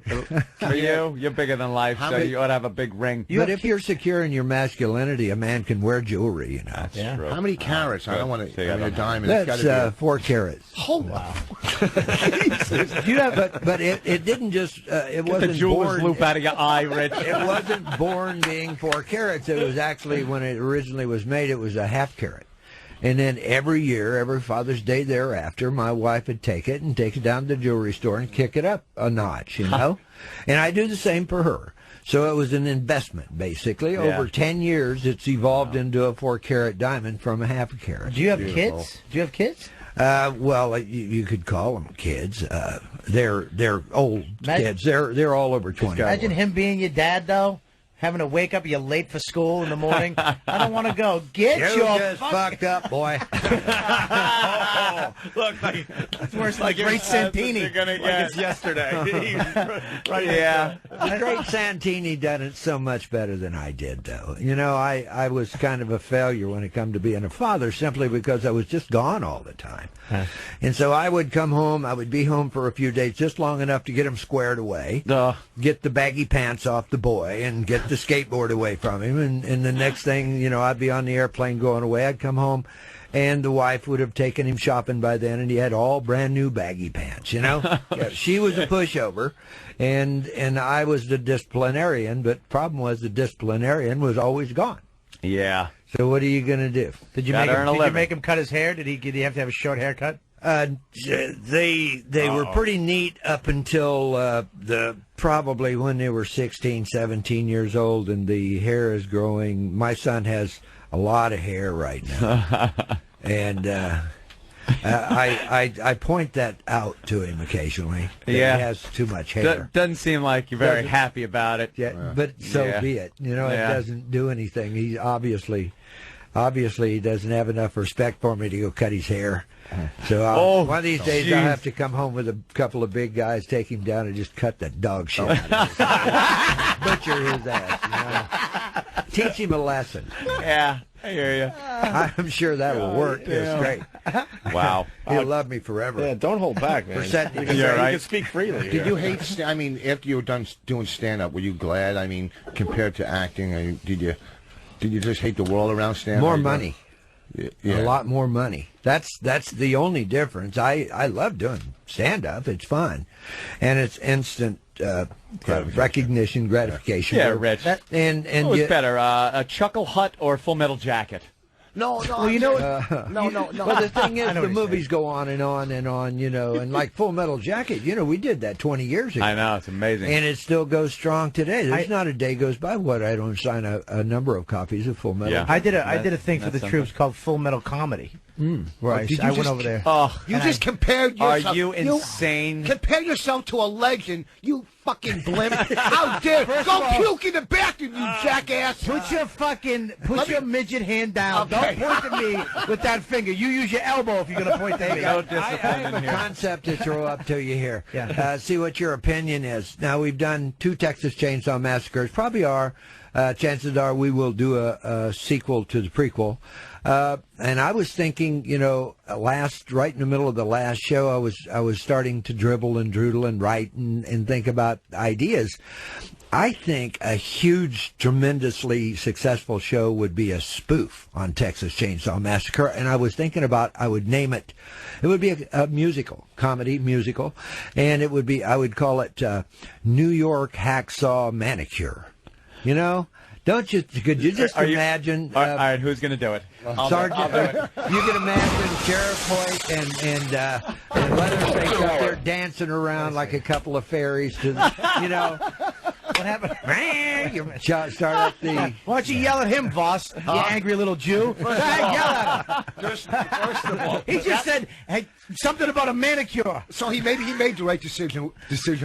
For you're bigger than life, so you ought to have a big ring. But if you're secure in your masculinity, a man can wear jewelry, you know. That's true. How many carats? I don't want to a diamond. That's 4 carats. Oh, wow. But it didn't just, it wasn't the jeweler's born. loop out of your eye, Rich. It wasn't born being 4 carats. It was actually, when it originally was made, it was a half carat. And then every year, every Father's Day thereafter, my wife would take it and take it down to the jewelry store and kick it up a notch, you know? And I do the same for her. So it was an investment, basically. Yeah. Over 10 years, it's evolved into a 4-carat diamond from a half a carat. Do you have kids? Do you have kids? Well, you could call them kids. They're old kids. They're all over 20. Imagine him being your dad, though. Having to wake up, you're late for school in the morning. I don't want to go. Get you your just fucked up, boy. Look, It's worse like Great Santini. It's yesterday. The Great Santini done it so much better than I did, though. You know, I was kind of a failure when it come to being a father, simply because I was just gone all the time. And so I would come home. I would be home for a few days, just long enough to get him squared away, get the baggy pants off the boy, and get the skateboard away from him. And the next thing, you know, I'd be on the airplane going away. I'd come home, and the wife would have taken him shopping by then, and he had all brand new baggy pants, you know. She was a pushover, and I was the disciplinarian, but the problem was the disciplinarian was always gone. Yeah. So what are you going to do? Did you make him cut his hair? Did he have to have a short haircut? They were pretty neat up until probably when they were 16, 17 years old, and the hair is growing. My son has a lot of hair right now, and I point that out to him occasionally. That Yeah. he has too much hair. Doesn't seem like you're very happy about it. Yeah, but so be it. You know, it doesn't do anything. He obviously he doesn't have enough respect for me to go cut his hair. So one of these days I'll have to come home with a couple of big guys, take him down, and just cut the dog shit out of him. Butcher his ass. You know? Teach him a lesson. Yeah, I hear you. I'm sure that will work just great. Wow. He'll love me forever. Yeah, don't hold back, man. For setting You can, him you right. can speak freely. Did you hate? I mean, after you were done doing stand-up, were you glad? I mean, compared to acting, did you just hate the world around stand-up? More money. Yeah. A lot more money. That's the only difference. I love doing stand-up. It's fun, and it's instant recognition, gratification. Yeah, Rich. And What was better, a Chuckle Hut or Full Metal Jacket? No. Well, you know, no. Well, the thing is, the movies go on and on and on, you know, and like Full Metal Jacket, you know, we did that 20 years ago. I know, it's amazing. And it still goes strong today. There's not a day goes by where I don't sign a number of copies of Full Metal. Yeah. I did a thing for the troops called Full Metal Comedy. Where I went over there. Oh, You just compared yourself. are you insane? Compare yourself to a legend, you fucking blimp. How dare go puke in the bathroom, you jackass. Put your midget hand down. Okay. Don't point at me with that finger. You use your elbow if you're going to point at me. No I discipline have in a here. concept to throw up to you here. Yeah. See what your opinion is. Now, we've done 2 Texas Chainsaw Massacres. Probably are. Chances are we will do a sequel to the prequel. And I was thinking, you know, right in the middle of the last show, I was starting to dribble and droodle and write and think about ideas. I think a huge, tremendously successful show would be a spoof on Texas Chainsaw Massacre. And I was thinking about, I would name it, it would be a musical, comedy musical. And it would be, I would call it New York Hacksaw Manicure. You know? Could you just imagine? All right, who's going to do it? Sergeant, I'll do it. you can imagine Sheriff Hoyt and Leatherface out there dancing around like a couple of fairies to, you know. What happened? Start up the. Why don't you yell at him, Voss? You angry little Jew. Yell at him. First of all, He just said something about a manicure. So he made the right decision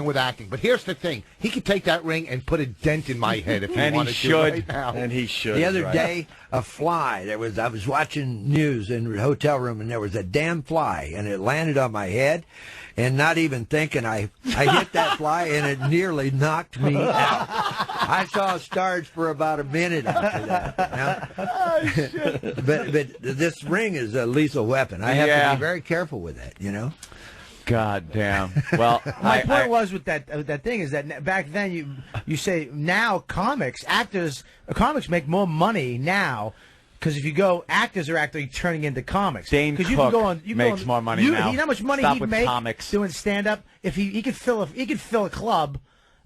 with acting. But here's the thing: he could take that ring and put a dent in my head if he And he wanted should. to right now. And he should. The other day, a fly. I was watching news in the hotel room, and there was a damn fly, and it landed on my head. And not even thinking, I hit that fly, and it nearly knocked me out. I saw stars for about a minute after that. You know? But this ring is a lethal weapon. I have to be very careful with that, you know? God damn. Well, my point was with that thing is that back then you say now comics make more money now. Because if you go, actors are actually turning into comics. Dane Cook you makes more money now. You know how much money Stop he'd with make comics. doing stand-up? If he could fill a club.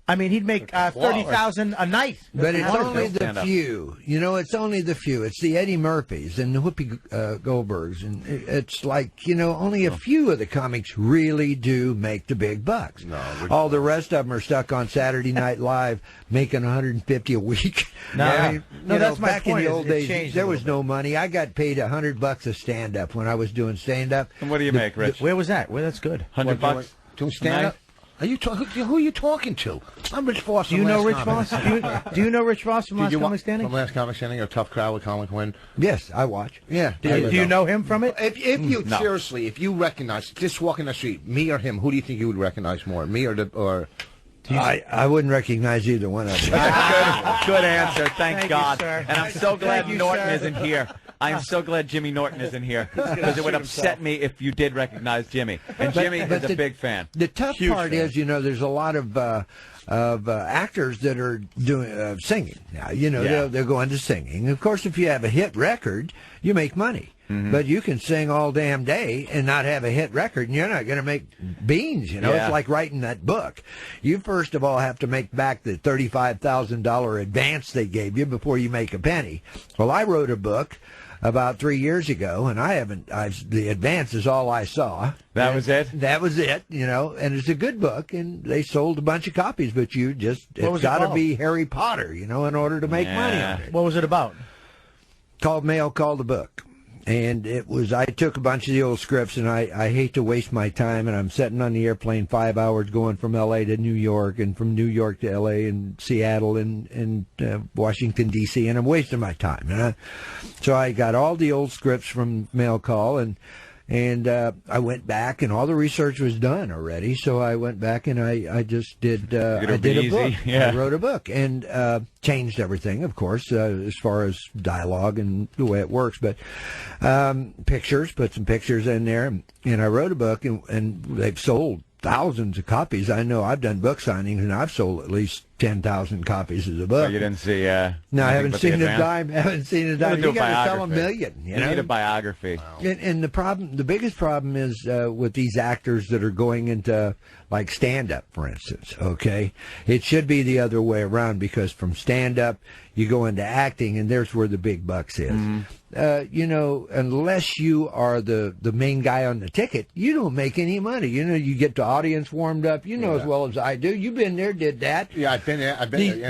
I mean, he'd make 30,000 a night. But it's only the few. You know, it's only the few. It's the Eddie Murphys and the Whoopi Goldbergs. And it's like, you know, only a few of the comics really do make the big bucks. No, all the rest of them are stuck on Saturday Night Live making $150 a week. No, I mean, that's my back point. in the old days, changed there was no money. I got paid $100 a stand-up when I was doing stand-up. And what do you make, Rich? Where was that? That's good. $100 doing stand-up? Who are you talking to? I'm Rich Voss. Do you know Rich Voss? Do you know Rich Voss from Last Comic Standing? From Last Comic Standing, a tough crowd with Colin Quinn. Yes, I watch. Yeah. Do you know him from it? If you seriously, if you recognize, just walking the street, me or him, who do you think you would recognize more, me or? I wouldn't recognize either one of them. Good answer. Thank God. You, sir. And I'm so glad you, Norton sir. isn't here. I am so glad Jimmy Norton isn't here because it would upset me if you did recognize Jimmy. And Jimmy is a big fan. The tough part is, you know, there's a lot of actors that are doing singing now. You know, they're going to singing. Of course, if you have a hit record, you make money. Mm-hmm. But you can sing all damn day and not have a hit record, and you're not going to make beans. You know, it's like writing that book. You first of all have to make back the $35,000 advance they gave you before you make a penny. Well, I wrote a book about 3 years ago, and the advance is all I saw. That was it? That was it, you know, and it's a good book, and they sold a bunch of copies, but it's got to be Harry Potter, you know, in order to make money on it. What was it about? Called Mail, Called the Book. And I took a bunch of the old scripts, and I hate to waste my time, and I'm sitting on the airplane 5 hours going from L.A. to New York, and from New York to L.A. and Seattle and Washington, D.C., and I'm wasting my time. So I got all the old scripts from Mail Call, and I went back, and all the research was done already. So I went back, and I just did I did a book. Yeah. I wrote a book and changed everything, of course, as far as dialogue and the way it works. But pictures, put some pictures in there, and I wrote a book, and they've sold thousands of copies. I know I've done book signings, and I've sold at least 10,000 copies of the book. But you didn't see. No, I haven't seen a dime. You got to sell 1 million. You need a biography. Wow. And the biggest problem is with these actors that are going into like stand-up, for instance. Okay, it should be the other way around, because from stand-up you go into acting, and there's where the big bucks is. Unless you are the main guy on the ticket, you don't make any money. You get the audience warmed up. As well as I do. You've been there, did that. Yeah, I've been there.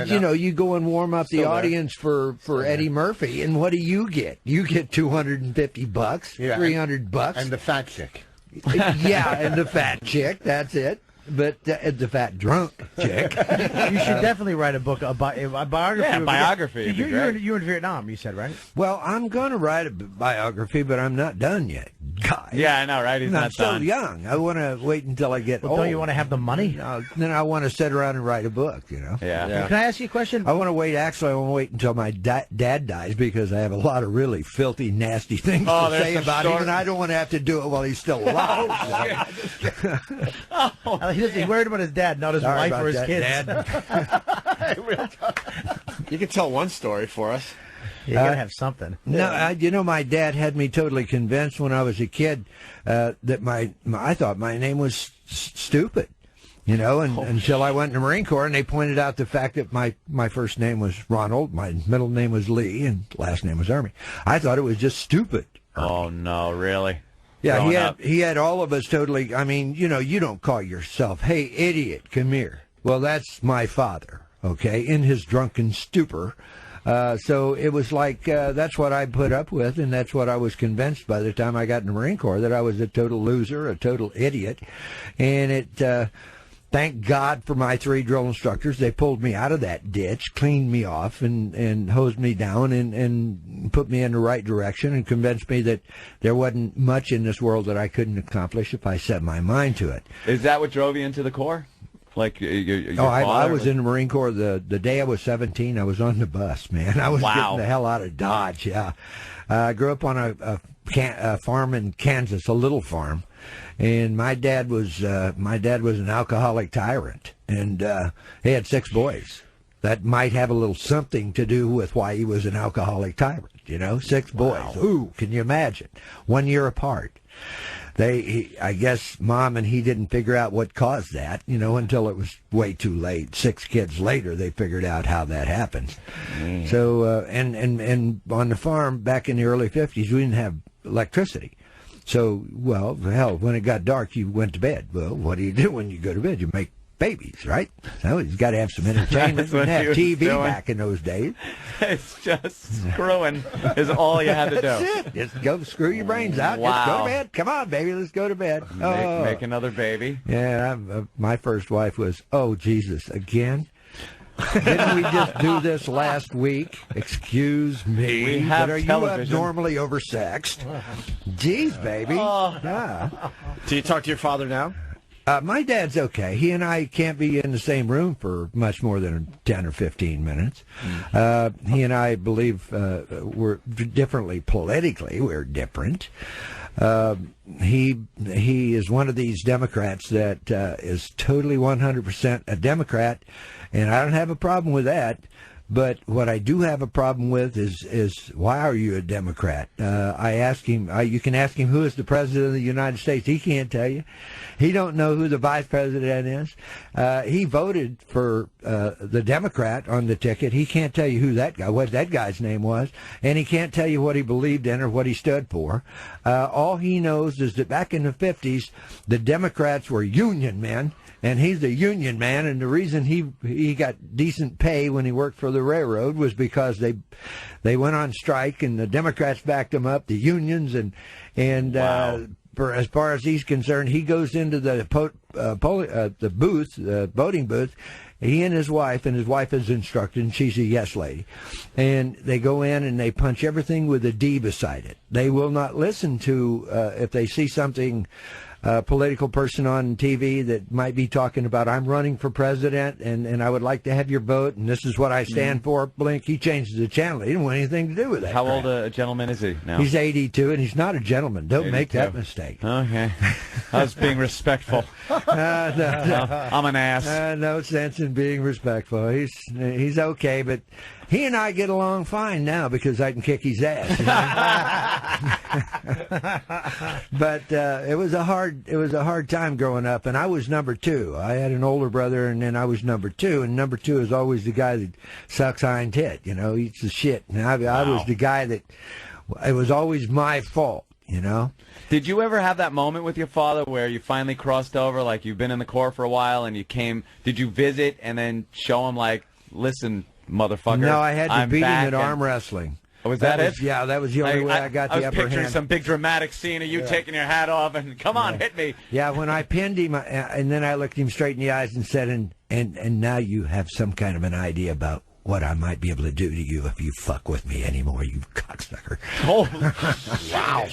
Yeah, you go and warm up the audience for Eddie Murphy, and what do you get? You get $250, $300, and the fat chick. Yeah, and the fat chick. That's it. But the fat drunk chick. You should definitely write a book, a biography. Yeah, biography. You're in Vietnam, you said, right? Well, I'm going to write a biography, but I'm not done yet, guys. Yeah, I know, right? He's not done. I'm so young. I want to wait until I get old. Don't you want to have the money? Then I want to sit around and write a book, Yeah. Can I ask you a question? I want to wait. Actually, I want to wait until my dad dies, because I have a lot of really filthy, nasty things to say about him, and I don't want to have to do it while he's still alive. He's worried about his dad, not his wife or his kids. You can tell one story for us. You gotta have something. No, my dad had me totally convinced when I was a kid that I thought my name was stupid. Until I went in the Marine Corps, and they pointed out the fact that my first name was Ronald, my middle name was Lee, and last name was Army. I thought it was just stupid. Oh no, really? Yeah, he had all of us totally. I mean, you don't call yourself, "Hey, idiot, come here." Well, that's my father, okay, in his drunken stupor. So it was like that's what I put up with, and that's what I was convinced by the time I got in the Marine Corps, that I was a total loser, a total idiot. And it, thank God for my 3 drill instructors. They pulled me out of that ditch, cleaned me off, and hosed me down and put me in the right direction, and convinced me that there wasn't much in this world that I couldn't accomplish if I set my mind to it. Is that what drove you into the Corps? Like I was in the Marine Corps the day I was 17. I was on the bus, man. I was getting the hell out of Dodge. Yeah, I grew up on a farm in Kansas, a little farm, and my dad was an alcoholic tyrant, and he had 6 boys. That might have a little something to do with why he was an alcoholic tyrant. 6 boys. Ooh, can you imagine? 1 year apart. I guess Mom and he didn't figure out what caused that, until it was way too late. 6 kids later, they figured out how that happened. So, and on the farm back in the early 50s, we didn't have electricity. So, well, hell, when it got dark, you went to bed. Well, what do you do when you go to bed? You make babies, right? So he's got to have some entertainment. We didn't have TV back in those days. It's just screwing is all you had to do. That's it. Just go screw your brains out. Wow. Just go to bed. Come on, baby. Let's go to bed. Make another baby. Yeah, my first wife was, oh, Jesus, again? Didn't we just do this last week? Excuse me. We have but are television. You abnormally oversexed? Jeez, baby. Yeah. Do you talk to your father now? My dad's okay. He and I can't be in the same room for much more than 10 or 15 minutes. He and I believe we're differently politically. We're different. He is one of these Democrats that is totally 100% a Democrat, and I don't have a problem with that. But what I do have a problem with is why are you a Democrat? I ask him. You can ask him who is the president of the United States. He can't tell you. He don't know who the vice president is. He voted for the Democrat on the ticket. He can't tell you what that guy's name was, and he can't tell you what he believed in or what he stood for. All he knows is that back in the 50s, the Democrats were union men. And he's a union man, and the reason he got decent pay when he worked for the railroad was because they went on strike, and the Democrats backed them up, the unions, and as far as he's concerned, he goes into the voting booth. He and his wife is instructed, and she's a yes lady. And they go in and they punch everything with a D beside it. They will not listen to, if they see something, political person on TV that might be talking about, I'm running for president and I would like to have your vote and this is what I stand for, blink, he changes the channel. He didn't want anything to do with that. How old a gentleman is he now? He's 82 and he's not a gentleman. Don't 82. make that mistake. Okay. I was being respectful. No. I'm an ass. No sense in being respectful. He's okay, but he and I get along fine now because I can kick his ass. You know? But it was a hard time growing up, and I was number 2. I had an older brother, and then I was number 2, and number 2 is always the guy that sucks hind tit, eats the shit. And I was the guy that it was always my fault. Did you ever have that moment with your father where you finally crossed over, like you've been in the Corps for a while and did you visit and then show him, like, listen, motherfucker, No, I had to beat him at and arm wrestling. Oh, was that it? Yeah, that was the only way I got the upper hand. I was picturing some big dramatic scene of you taking your hat off and, come on, hit me. Yeah, when I pinned him, and then I looked him straight in the eyes and said, and now you have some kind of an idea about what I might be able to do to you if you fuck with me anymore, you cocksucker. Oh, wow.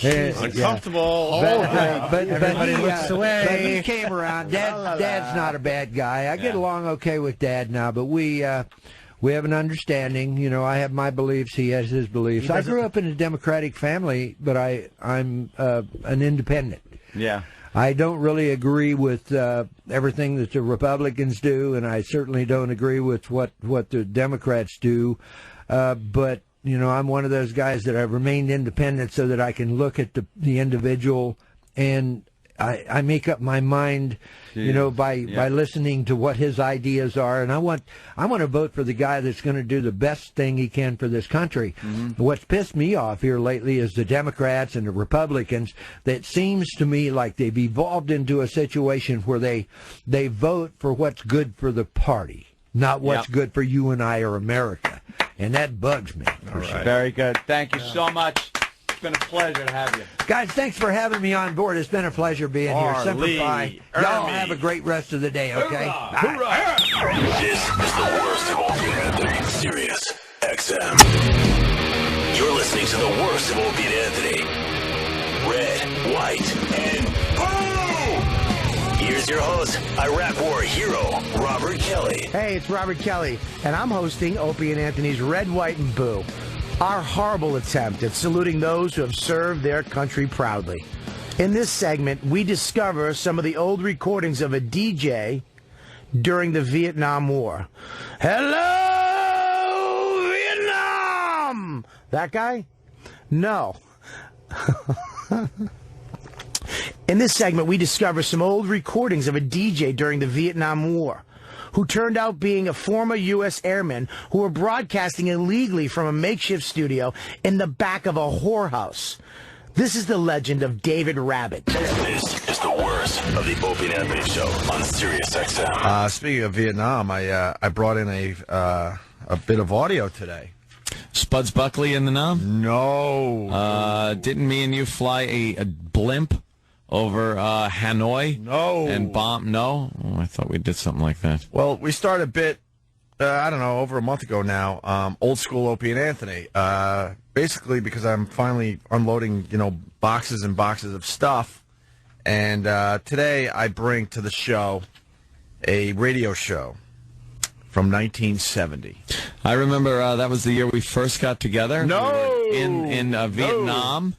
Uncomfortable. But everybody looks away. But he came around. Dad's not a bad guy. I get along okay with Dad now, but we have an understanding. I have my beliefs. He has his beliefs. I grew up in a Democratic family, but I'm an independent. Yeah. I don't really agree with everything that the Republicans do, and I certainly don't agree with what the Democrats do. But, I'm one of those guys that I've remained independent so that I can look at the individual, and I make up my mind, by listening to what his ideas are, and I want to vote for the guy that's going to do the best thing he can for this country. Mm-hmm. What's pissed me off here lately is the Democrats and the Republicans. That seems to me like they've evolved into a situation where they vote for what's good for the party, not what's good for you and I or America, and that bugs me. All right. Very good. Thank you so much. It's been a pleasure to have you. Guys, thanks for having me on board. It's been a pleasure being here. Semper Fi. Y'all have a great rest of the day, okay? Hoorah! This is the worst of Opie and Anthony. Sirius XM. You're listening to the worst of Opie and Anthony. Red, white, and boo! Here's your host, Iraq War hero, Robert Kelly. Hey, it's Robert Kelly, and I'm hosting Opie and Anthony's Red, White, and Boo. Our horrible attempt at saluting those who have served their country proudly. In this segment, we discover some of the old recordings of a DJ during the Vietnam War. Hello, Vietnam! That guy? No. In this segment, we discover some old recordings of a DJ during the Vietnam War who turned out being a former U.S. airman who were broadcasting illegally from a makeshift studio in the back of a whorehouse. This is the legend of David Rabbit. This is the worst of the Opie and Anthony show on Sirius XM. Speaking of Vietnam, I brought in a bit of audio today. Spuds Buckley in the know? No. Didn't me and you fly a blimp over Hanoi? No. And bomb? No? Oh, I thought we did something like that. Well, we started a bit, I don't know, over a month ago now, old school Opie and Anthony. Basically because I'm finally unloading, boxes and boxes of stuff. And today I bring to the show a radio show from 1970. I remember that was the year we first got together. No! We were in Vietnam.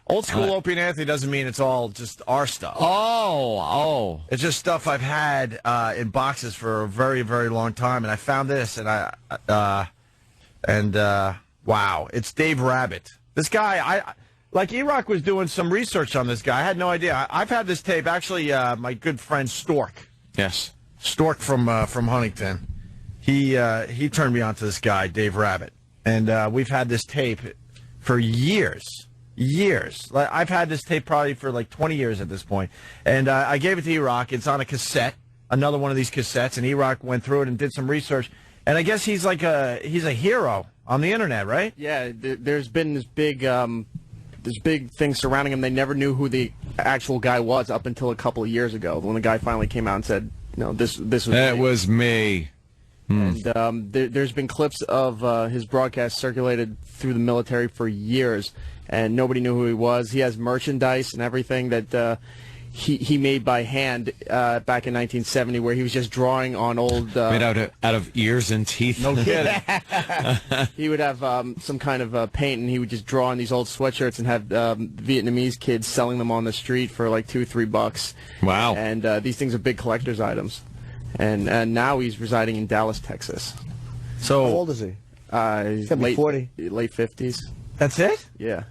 Old school Opie and Anthony doesn't mean it's all just our stuff. Oh. It's just stuff I've had in boxes for a very, very long time, and I found this, and wow, it's Dave Rabbit. This guy, like E-Rock was doing some research on this guy. I had no idea. I've had this tape. Actually, my good friend Stork. Yes. Stork from Huntington. He turned me on to this guy, Dave Rabbit, and we've had this tape for years. I've had this tape probably for like 20 years at this point. And I gave it to E-Rock. It's on a cassette, another one of these cassettes, and E-Rock went through it and did some research. And I guess he's he's a hero on the internet, right? Yeah, there's been this big thing surrounding him. They never knew who the actual guy was up until a couple of years ago, when the guy finally came out and said, "No, this was that me." was me." And there's been clips of his broadcast circulated through the military for years, and nobody knew who he was. He has merchandise and everything that he made by hand back in 1970, where he was just drawing on old made out of ears and teeth. No kidding. He would have some kind of paint, and he would just draw on these old sweatshirts and have Vietnamese kids selling them on the street for like $2-3. Wow! And these things are big collector's items. And now he's residing in Dallas, Texas. So how old is he? He's late 40, late 50s. That's it? Yeah.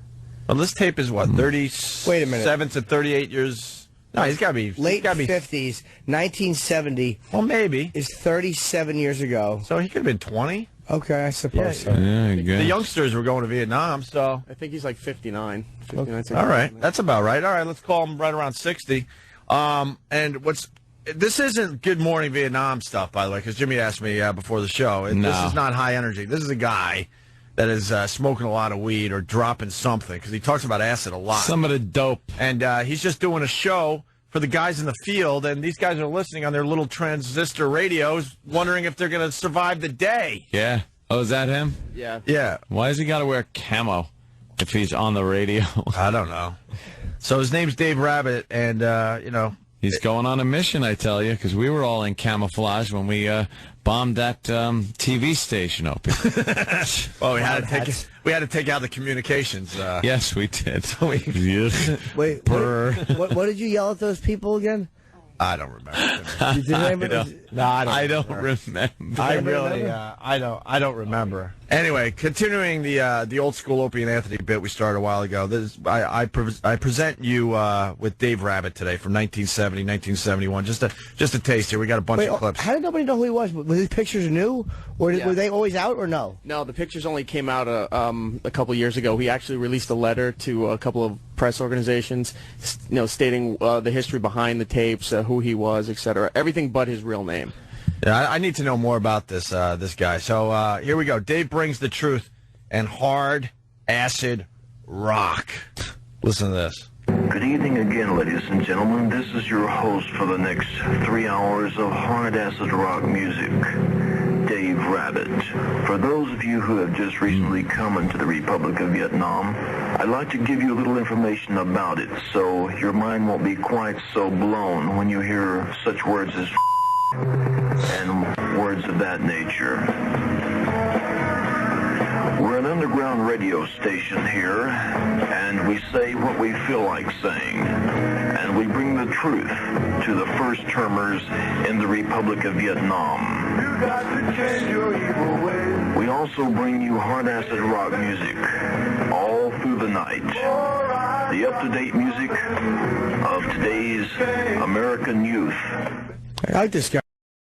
Well, this tape is what, 37 to 38 years. No, he's got to be late 50s, 1970. Well, maybe is 37 years ago. So he could have been 20. Okay, I suppose so. The youngsters were going to Vietnam, so I think he's like 59. 59 okay. All right, that's about right. All right, let's call him right around 60. And this isn't Good Morning Vietnam stuff, by the way, because Jimmy asked me before the show. This is not high energy. This is a guy that is smoking a lot of weed or dropping something, because he talks about acid a lot. Some of the dope. And he's just doing a show for the guys in the field, and these guys are listening on their little transistor radios, wondering if they're going to survive the day. Yeah. Oh, is that him? Yeah. Yeah. Why has he got to wear camo if he's on the radio? I don't know. So his name's Dave Rabbit, and, he's going on a mission, I tell you, because we were all in camouflage when we bombed that TV station open. Well, we had to take out the communications. Yes, we did. Wait, what did you yell at those people again? I don't remember. I don't remember. I really, I don't remember. Anyway, continuing the old school Opie and Anthony bit we started a while ago. I present you with Dave Rabbit today from 1970, 1971. Just a taste here. We got a bunch of clips. How did nobody know who he was? Were his pictures new, or were they always out, or no? No, the pictures only came out a couple years ago. He actually released a letter to a couple of press organizations, stating the history behind the tapes, who he was, etc. Everything but his real name. Yeah, I need to know more about this guy. So here we go. Dave brings the truth and hard acid rock. Listen to this. Good evening again, ladies and gentlemen. This is your host for the next 3 hours of hard acid rock music, Dave Rabbit. For those of you who have just recently come into the Republic of Vietnam, I'd like to give you a little information about it so your mind won't be quite so blown when you hear such words as and words of that nature. We're an underground radio station here, and we say what we feel like saying, and we bring the truth to the first-termers in the Republic of Vietnam. You got to change your evil ways. We also bring you hard acid rock music all through the night. The up-to-date music of today's American youth. I like this guy.